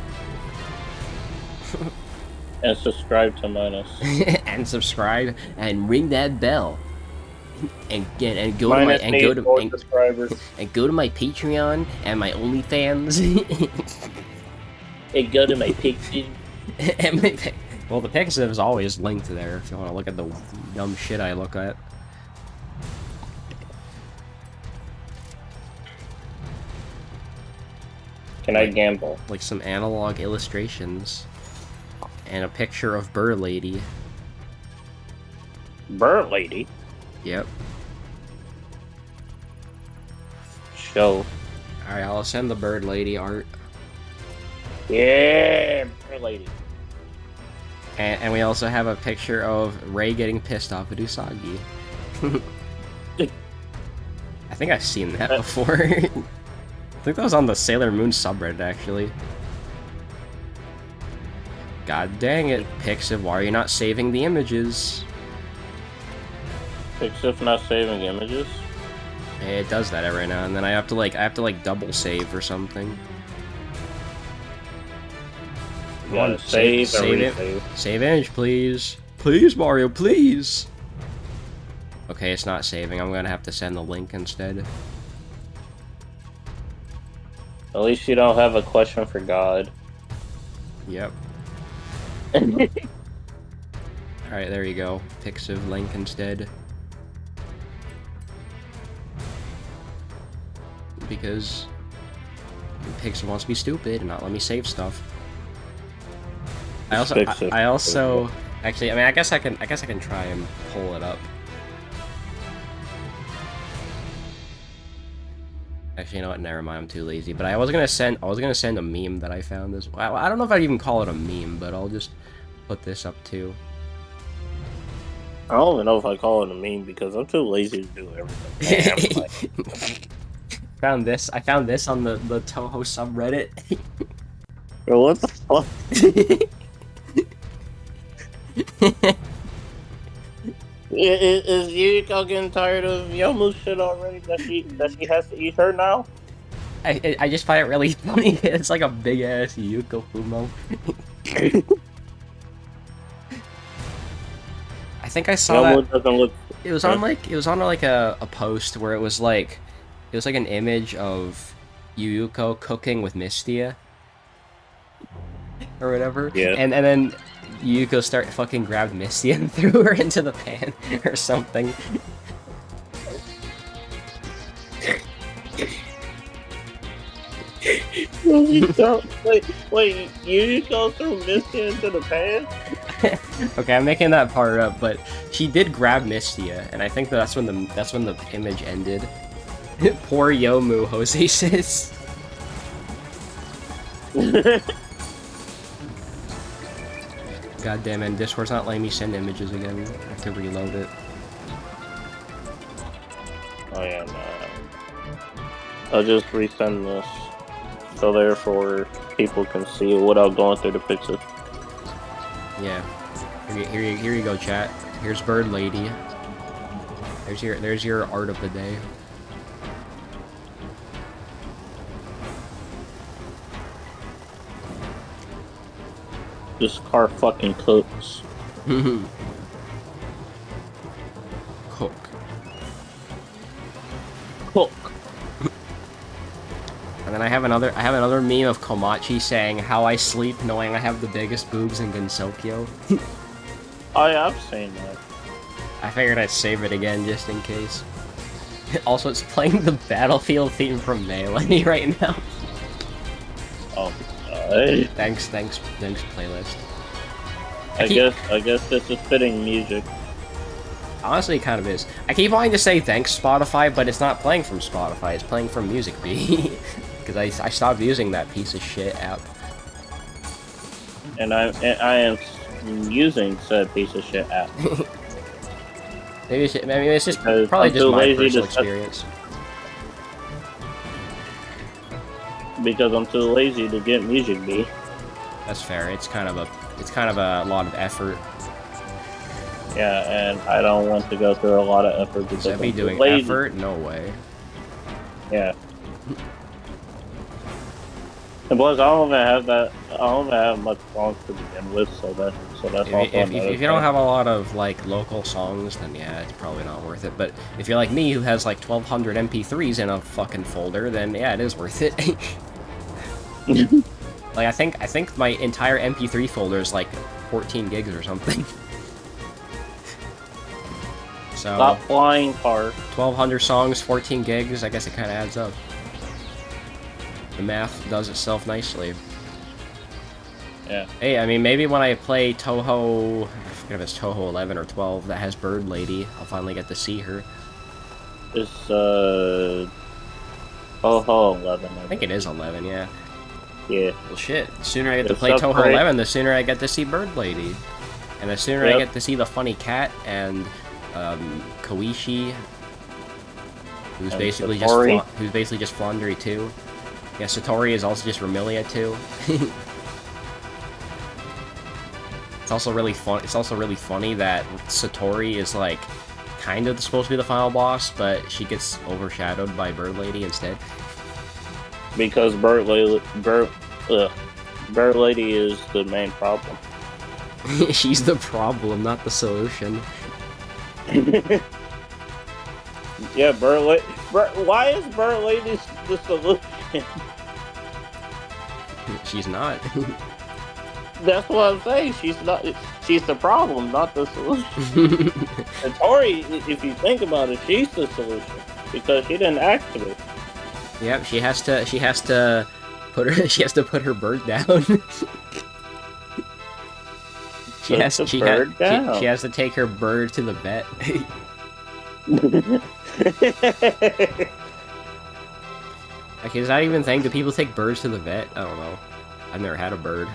And subscribe to Minus. And subscribe and ring that bell. And go Minus to my needs more subscribers. and go to my Patreon and my OnlyFans. And go to my picture. And well, the pics is always linked there if you want to look at the dumb shit I look at. Can I gamble? Like some analog illustrations. And a picture of Bird Lady. Bird Lady? Yep. Show. Alright, I'll send the Bird Lady art. Yeah, Bird Lady. And we also have a picture of Ray getting pissed off at Usagi. I think I've seen that before. I think that was on the Sailor Moon subreddit, actually. God dang it, Pixiv, why are you not saving the images? Pixiv not saving images? It does that every now and then. I have to like double save or something. You gotta save and resave. Save image, please. Please, Mario, please. Okay, it's not saving. I'm gonna have to send the link instead. At least you don't have a question for God. Yep. Alright, there you go. Pixiv link instead. Because Pixiv wants to be stupid and not let me save stuff. I also actually, I mean, I guess I can try and pull it up. Actually, you know what? Never mind. I'm too lazy. But I was gonna send a meme that I found as well. I don't know if I'd even call it a meme, but I'll just put this up too. I don't even know if I call it a meme because I'm too lazy to do everything. I found this on the Toho subreddit. Bro, what the fuck? Is Yuriko getting tired of Yomu's shit already? That she has to eat her now? I just find it really funny. It's like a big ass Yuko Fumo. I think I saw Yomu that. doesn't look. It was on like a post where it was like an image of Yuyuko cooking with Mistia or whatever. Yeah. And then Yuyuko fucking grabbed Mistia and threw her into the pan or something. Wait, you go through Misty into the past? Okay, I'm making that part up, but she did grab Mistia, and I think that's when the image ended. Poor Yomu, Jose says. God damn it, Discord's not letting me send images again. I have to reload it. Oh yeah, no. I'll just resend this, so therefore people can see it without going through the pictures. Yeah. Here you go, chat. Here's Bird Lady. There's your art of the day. This car fucking cooks. Cook. Cook. And then I have another meme of Komachi saying how I sleep knowing I have the biggest boobs in Gensokyo. Oh yeah, I've seen that. I figured I'd save it again just in case. Also, it's playing the Battlefield theme from Melee right now. Oh god. Thanks, playlist. I guess this is fitting music. Honestly, it kind of is. I keep wanting to say thanks Spotify, but it's not playing from Spotify. It's playing from MusicBee. Because I stopped using that piece of shit app. And I am using said piece of shit app. Maybe it's just Because probably I'm just too my lazy personal to experience. Because I'm too lazy to get MusicBee. That's fair. It's kind of a lot of effort. Yeah, and I don't want to go through a lot of effort because Zeppy I'm too doing lazy. effort? No way. Yeah. And plus, I don't even have much songs to begin with, so that's also If you don't have a lot of like local songs, then yeah, it's probably not worth it. But if you're like me, who has like 1,200 MP3s in a fucking folder, then yeah, it is worth it. Like I think my entire MP3 folder is like 14 gigs or something. So Stop flying car. 1,200 songs, 14 gigs. I guess it kind of adds up. The math does itself nicely. Yeah. Hey, I mean, maybe when I play Toho, I forget if it's Toho 11 or 12 that has Bird Lady, I'll finally get to see her. It's Toho 11. I think it is 11, yeah. Yeah. Well, shit. The sooner I get to It's play up Toho great. 11, the sooner I get to see Bird Lady. And the sooner I Yep. get to see the funny cat and Koishi, who's And basically Satori. just Flaundry too. Yeah, Satori is also just Remilia too. It's also really fun. It's also really funny that Satori is like kind of supposed to be the final boss, but she gets overshadowed by Bird Lady instead. Because Bird Lady is the main problem. She's the problem, not the solution. Yeah, why is Bird Lady the solution? She's not. That's what I'm saying. She's not. She's the problem, not the solution. And Tori, if you think about it, she's the solution because she didn't activate. Yep, she has to put her bird down. She has to take her bird to the vet. Okay, does that even thing? Do people take birds to the vet? I don't know. I've never had a bird.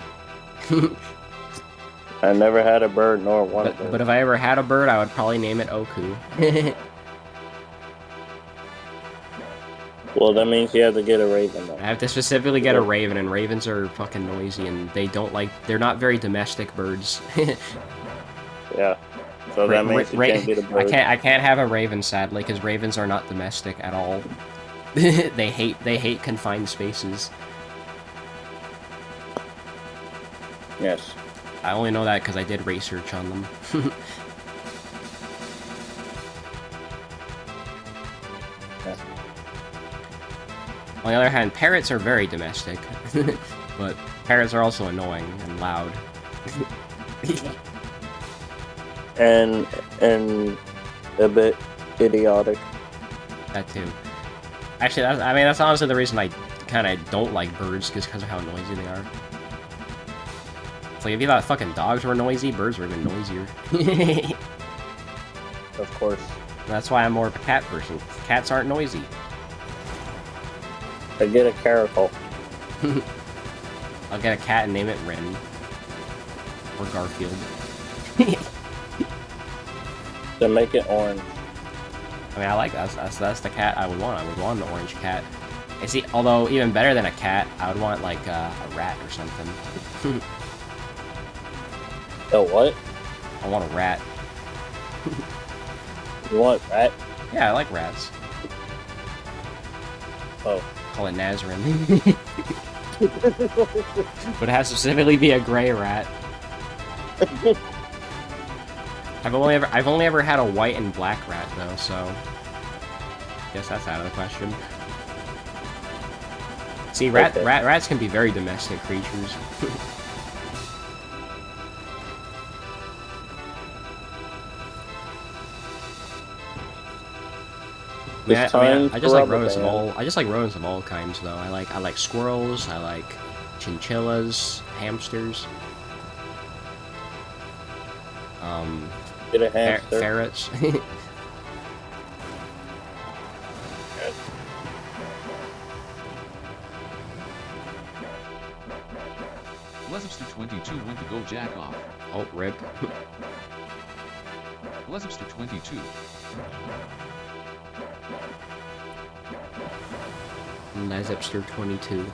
I never had a bird nor one of them. But if I ever had a bird, I would probably name it Oku. Well, that means you have to get a raven though. I have to specifically get a raven, and ravens are fucking noisy, and they're not very domestic birds. Yeah. So that means you can't get a bird. I can't have a raven, sadly, because ravens are not domestic at all. They hate confined spaces. Yes. I only know that because I did research on them. Yeah. On the other hand, parrots are very domestic, but parrots are also annoying and loud. and a bit idiotic. That too. Actually, that's honestly the reason I kind of don't like birds because of how noisy they are. It's like if you thought fucking dogs were noisy, birds were even noisier. Of course. That's why I'm more of a cat person. Cats aren't noisy. I get a caracal. I'll get a cat and name it Ren. Or Garfield. To make it orange. I mean, I like that. That's the cat I would want. I would want an orange cat. I see. Although even better than a cat, I would want like a rat or something. A what? I want a rat. You want rat? Yeah, I like rats. Oh. Call it Nazarene. But it has to specifically be a gray rat. I've only ever had a white and black rat though, so guess that's out of the question. See, rats can be very domestic creatures. I just like rodents of all. I just like rodents of all kinds, though. I like squirrels. I like chinchillas, hamsters. Get a hamster. Ferrets. Lesipster 22 went to go jack off. Oh, rip. Lesipster 22. Zepster 22.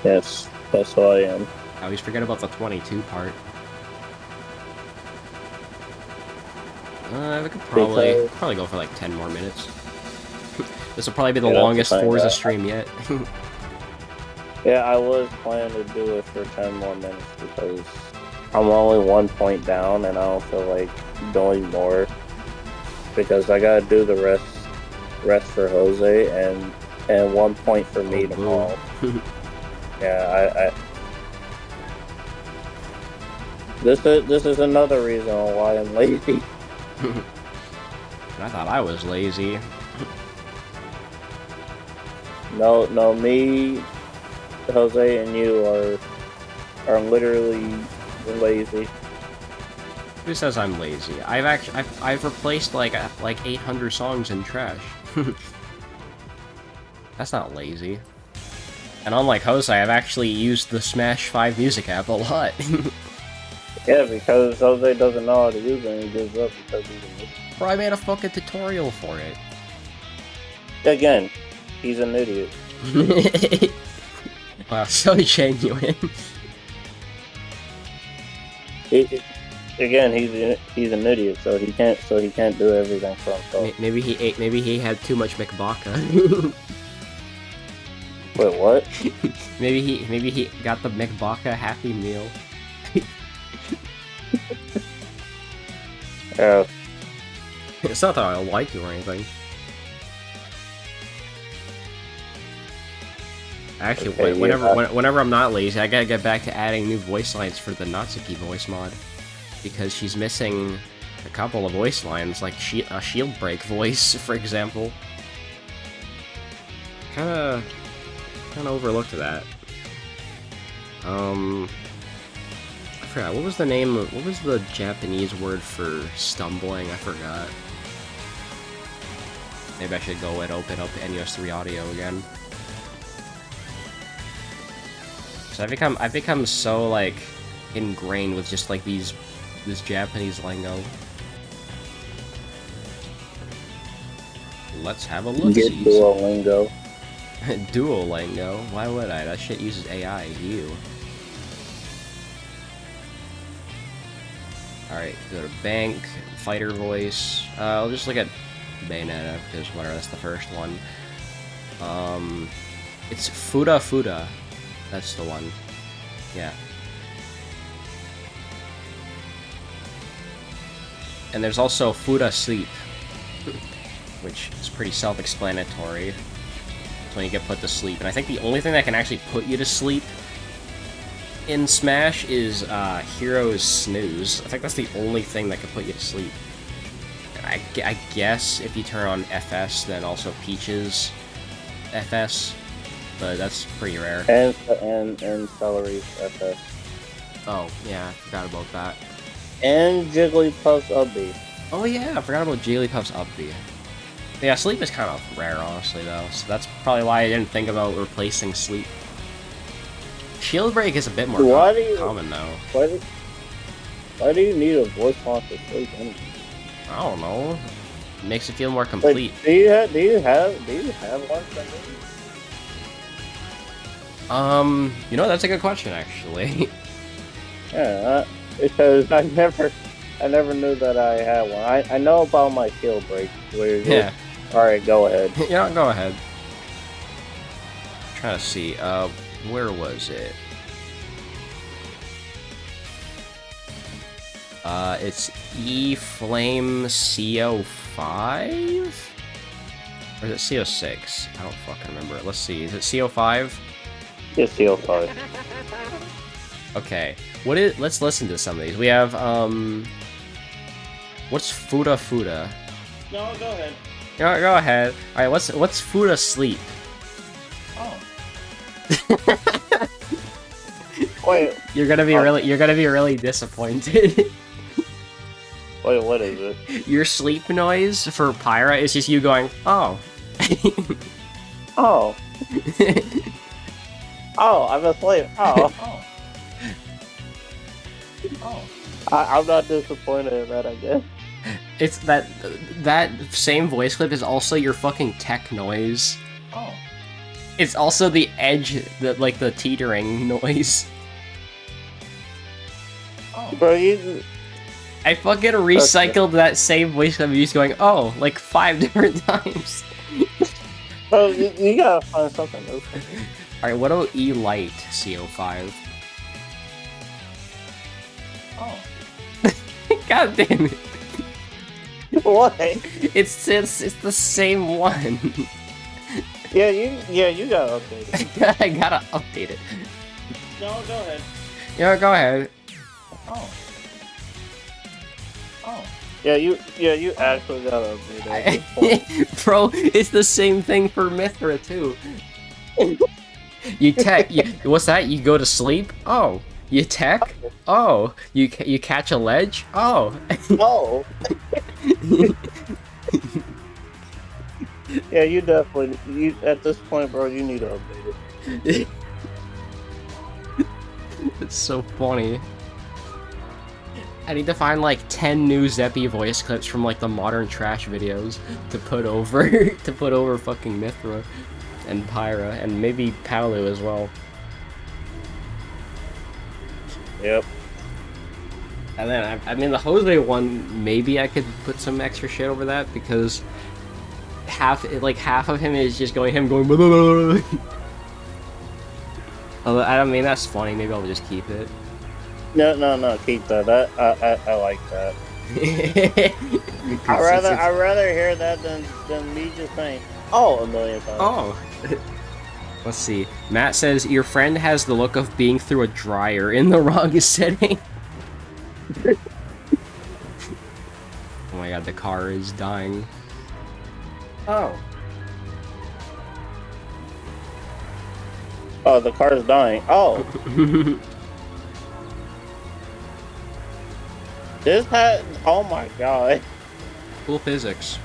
Yes, that's who I am. I always forget about the 22 part. We could probably go for like 10 more minutes. This will probably be the longest Forza stream yet. Yeah, I was planning to do it for 10 more minutes because I'm only 1 point down and I don't feel like doing more because I gotta do the rest for Jose and 1 point for me tomorrow. Yeah, this is another reason why I'm lazy. I thought I was lazy. No, me, Jose, and you are literally lazy. Who says I'm lazy? I've replaced like 800 songs in trash. That's not lazy. And unlike Jose, I've actually used the Smash 5 music app a lot. Yeah, because Jose doesn't know how to use it and he gives up because he's an idiot. Bro, I made a fucking tutorial for it. Again, he's an idiot. Wow, so genuine. Again, he's an idiot, so he can't do everything for himself. Maybe he had too much McBaka. Wait, what? maybe he got the McBaka Happy Meal. Yeah. It's not that I don't like you or anything. Actually, Okay, whenever I'm not lazy, I gotta get back to adding new voice lines for the Natsuki voice mod. Because she's missing a couple of voice lines, like a shield break voice, for example. Kinda overlooked that. I forgot, what was the Japanese word for stumbling? I forgot. Maybe I should go and open up NES3 Audio again. So I've become so like ingrained with just like this Japanese lingo. Let's have a look. Get Duolingo. Duolingo? Why would I? That shit uses AI. You. Alright, go to bank, fighter voice. I'll just look at Bayonetta, because whatever, that's the first one. It's Fuda. That's the one. Yeah. And there's also Fuda Sleep, which is pretty self-explanatory. It's when you get put to sleep. And I think the only thing that can actually put you to sleep in Smash is Hero's Snooze. I think that's the only thing that can put you to sleep. I guess if you turn on FS, then also Peach's FS. but that's pretty rare. And celery FS. Oh yeah, I forgot about that. And Jigglypuff's Ubby. Oh yeah, I forgot about Jigglypuff's Uppy. Yeah, sleep is kind of rare, honestly, though. So that's probably why I didn't think about replacing sleep. Shield break is a bit more common now. Why do you need a voice box to sleep anyway? I don't know. It makes it feel more complete. Like, do you have one for me? You know, that's a good question, actually. Yeah, because I never knew that I had one. I know about my shield break. Yeah. All right, go ahead. Yeah, go ahead. I'm trying to see. Where was it? It's E-Flame CO5? Or is it CO6? I don't fucking remember it. Let's see. Is it CO5? It's CO5. Okay. Let's listen to some of these. We have, what's Fuda Fuda? No, go ahead. Go ahead. Alright, what's Fuda Sleep? Oh. Wait. You're gonna be really disappointed. Wait, what is it? Your sleep noise for Pyra is just you going, oh. Oh. Oh, I'm asleep. Oh. Oh. I'm not disappointed in that, I guess. It's that same voice clip is also your fucking tech noise. Oh. It's also the edge, the teetering noise. Oh. Bro, you... I fucking recycled that same voice clip of you going, oh, like 5 different times. Bro, you gotta find something new. Alright, what about E-Light CO5? Oh. God damn it. What? It's the same one. Yeah, you gotta update it. I gotta update it. No, go ahead. Yeah, go ahead. Oh. Oh. Yeah, you actually gotta update it. Bro, it's the same thing for Mithra too. What's that? You go to sleep? Oh. You tech? Oh. You catch a ledge? Oh. Oh. Yeah, you definitely at this point, bro, you need to update it. It's so funny. I need to find like 10 new Zeppy voice clips from like the modern trash videos to put over fucking Mithra and Pyra and maybe Palu as well. Yep. And then I mean the Jose one, maybe I could put some extra shit over that because half of him is just him going blah, blah, blah. Although, I mean that's funny, maybe I'll just keep it. No, keep that. I like that. I'd rather hear that than me just saying, oh, a million times. Oh. Let's see. Matt says, your friend has the look of being through a dryer in the wrong setting. Oh my god, the car is dying. Oh. Oh, the car is dying. Oh. Oh my god. Cool physics.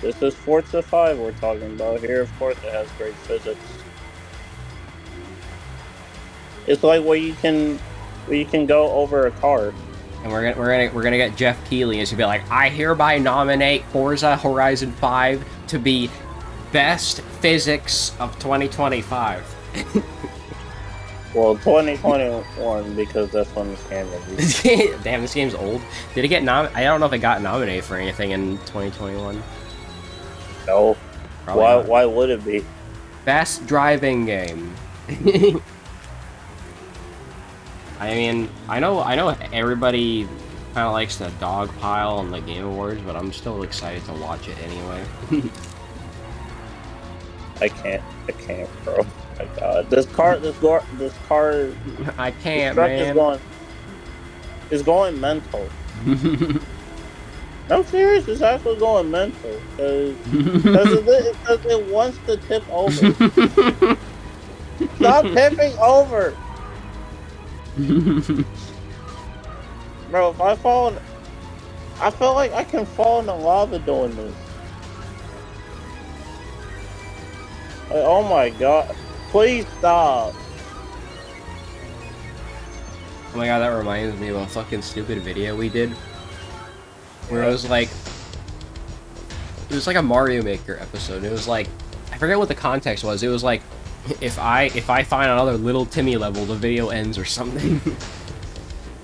This is Forza 5 we're talking about here. Of course it has great physics. It's like where you can go over a car. And we're gonna get Jeff Keighley and he'll be like, I hereby nominate Forza Horizon 5 to be best physics of 2025. Well, 2021 because that's when this game released. Damn, this game's old. Did it get I don't know if it got nominated for anything in 2021. No. Why would it be? Best driving game. I mean, I know everybody kind of likes the dogpile on the Game Awards, but I'm still excited to watch it anyway. I can't, bro. Oh my god, this car. I can't, this truck man. is going mental. I'm serious. It's actually going mental because it wants to tip over. Stop tipping over, bro. If I fall, I feel like I can fall in the lava doing this. Like, oh my god! Please stop. Oh my god, that reminds me of a fucking stupid video we did. Where it was like a Mario Maker episode. It was like, I forget what the context was. It was like, if I find another little Timmy level, the video ends or something.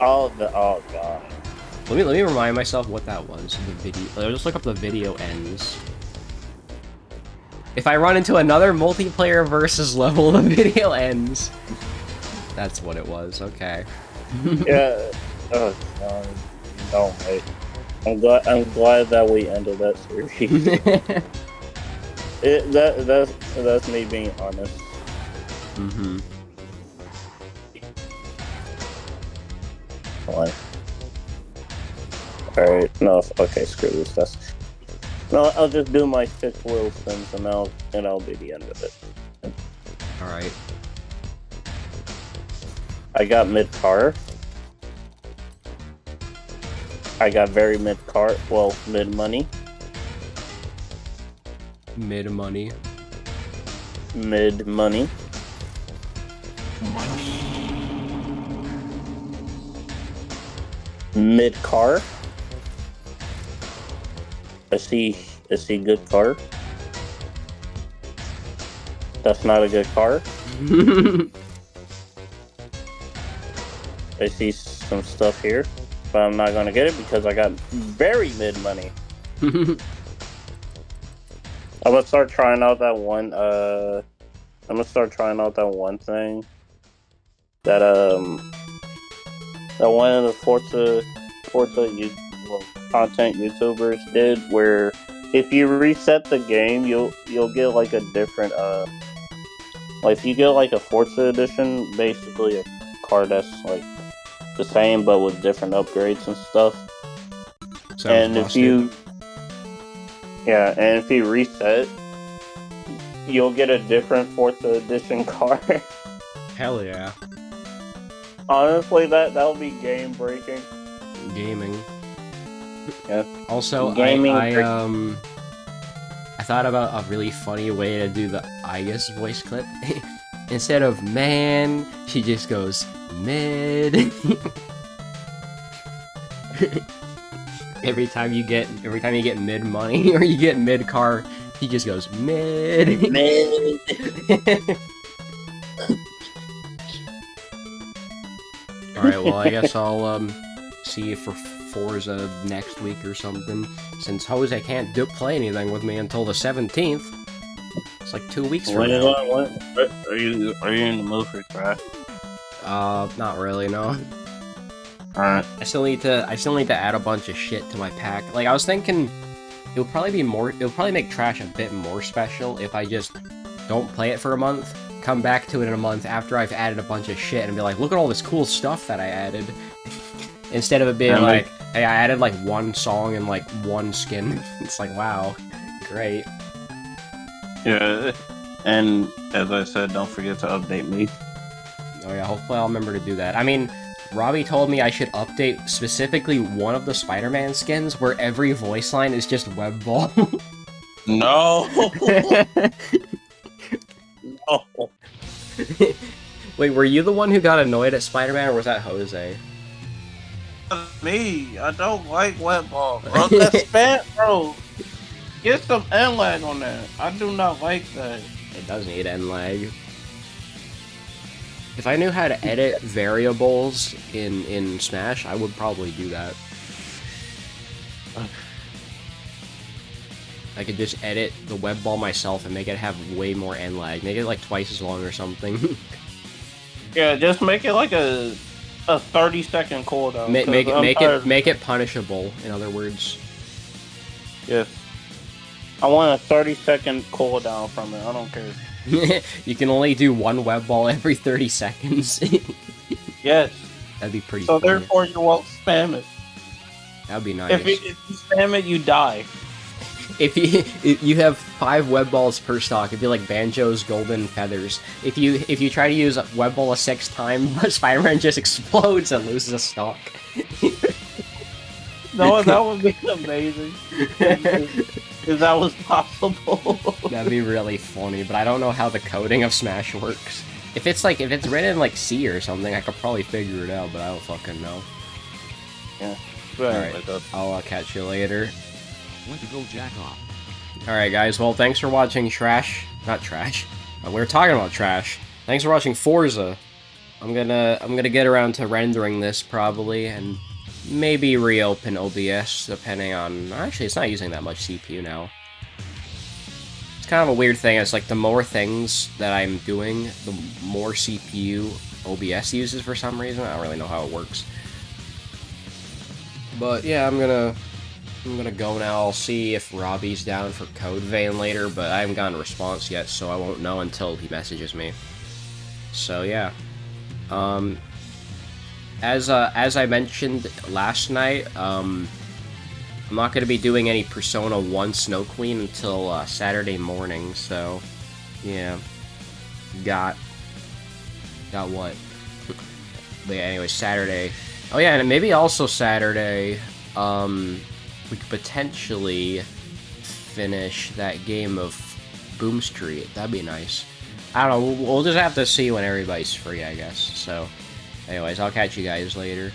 Oh god. Let me remind myself what that was. The video. I'll just look up the video ends. If I run into another multiplayer versus level, the video ends. That's what it was. Okay. Yeah. Oh god. No, mate. I'm glad that we ended that series. That's me being honest. Mm-hmm. Alright, no, okay, screw this. No, I'll just do my 6 wheel spins and I'll be the end of it. Alright. I got mid-car. I got very mid-car, well, mid-money. Mid-money. Mid-money. Mid-car. I see good car. That's not a good car. I see some stuff here, but I'm not gonna get it because I got very mid money. I'm gonna start trying out that one. I'm gonna start trying out that one thing that one of the Forza content YouTubers did, where if you reset the game, you'll get like a different like if you get like a Forza edition, basically a car that's like the same but with different upgrades and stuff. And if you reset, you'll get a different Forza edition car. Hell yeah. Honestly, that'll be game breaking. Gaming. Yeah. Also, Gaming I thought about a really funny way to do the Aya's voice clip. Instead of man, she just goes mid. every time you get mid money or you get mid car, he just goes mid. Mid. Alright, well I guess I'll see you for Forza next week or something. Since Jose can't play anything with me until the 17th. It's like 2 weeks from now. Are you in the mood for crash? Not really, no. Alright. I still need to add a bunch of shit to my pack. Like, I was thinking it'll probably make Trash a bit more special if I just don't play it for a month, come back to it in a month after I've added a bunch of shit and be like, look at all this cool stuff that I added. Instead of it being like, hey, I added like one song and like one skin. It's like, wow, great. Yeah, and as I said, don't forget to update me. Oh yeah, hopefully I'll remember to do that. I mean, Robbie told me I should update specifically one of the Spider-Man skins where every voice line is just web ball. No! No! Wait, were you the one who got annoyed at Spider-Man, or was that Jose? Me, I don't like web ball, bro. That's bad, bro. Get some end lag on that. I do not like that. It does need end lag. If I knew how to edit variables in Smash, I would probably do that. I could just edit the web ball myself and make it have way more end lag. Make it like twice as long or something. Yeah, just make it like a 30-second cooldown. Make it punishable, in other words. Yes. I want a 30-second cooldown from it. I don't care. You can only do one web ball every 30 seconds. Yes. That'd be pretty So funny. therefore you won't spam it. That'd be nice. If you spam it, you die. If you have 5 web balls per stock, it'd be like Banjo's golden feathers. If you try to use a web ball a 6th time, Spider-Man just explodes and loses a stock. No, that would be amazing. If that was possible. That'd be really funny, but I don't know how the coding of Smash works. If it's written in like C or something, I could probably figure it out, but I don't fucking know. Yeah. Alright, I'll catch you later. When to go jack off. Alright guys, well thanks for watching not Trash. We were talking about Trash. Thanks for watching Forza. I'm gonna get around to rendering this probably, and maybe reopen OBS depending on... Actually, it's not using that much CPU now. It's kind of a weird thing. It's like the more things that I'm doing, the more CPU OBS uses for some reason. I don't really know how it works. But yeah, I'm gonna go now. I'll see if Robbie's down for Code Vein later, but I haven't gotten a response yet, so I won't know until he messages me. So yeah. As I mentioned last night, I'm not going to be doing any Persona 1 Snow Queen until Saturday morning, so yeah. Got what? But yeah, anyway, Saturday. Oh yeah, and maybe also Saturday, we could potentially finish that game of Boom Street. That'd be nice. I don't know, we'll just have to see when everybody's free, I guess. So, anyways, I'll catch you guys later.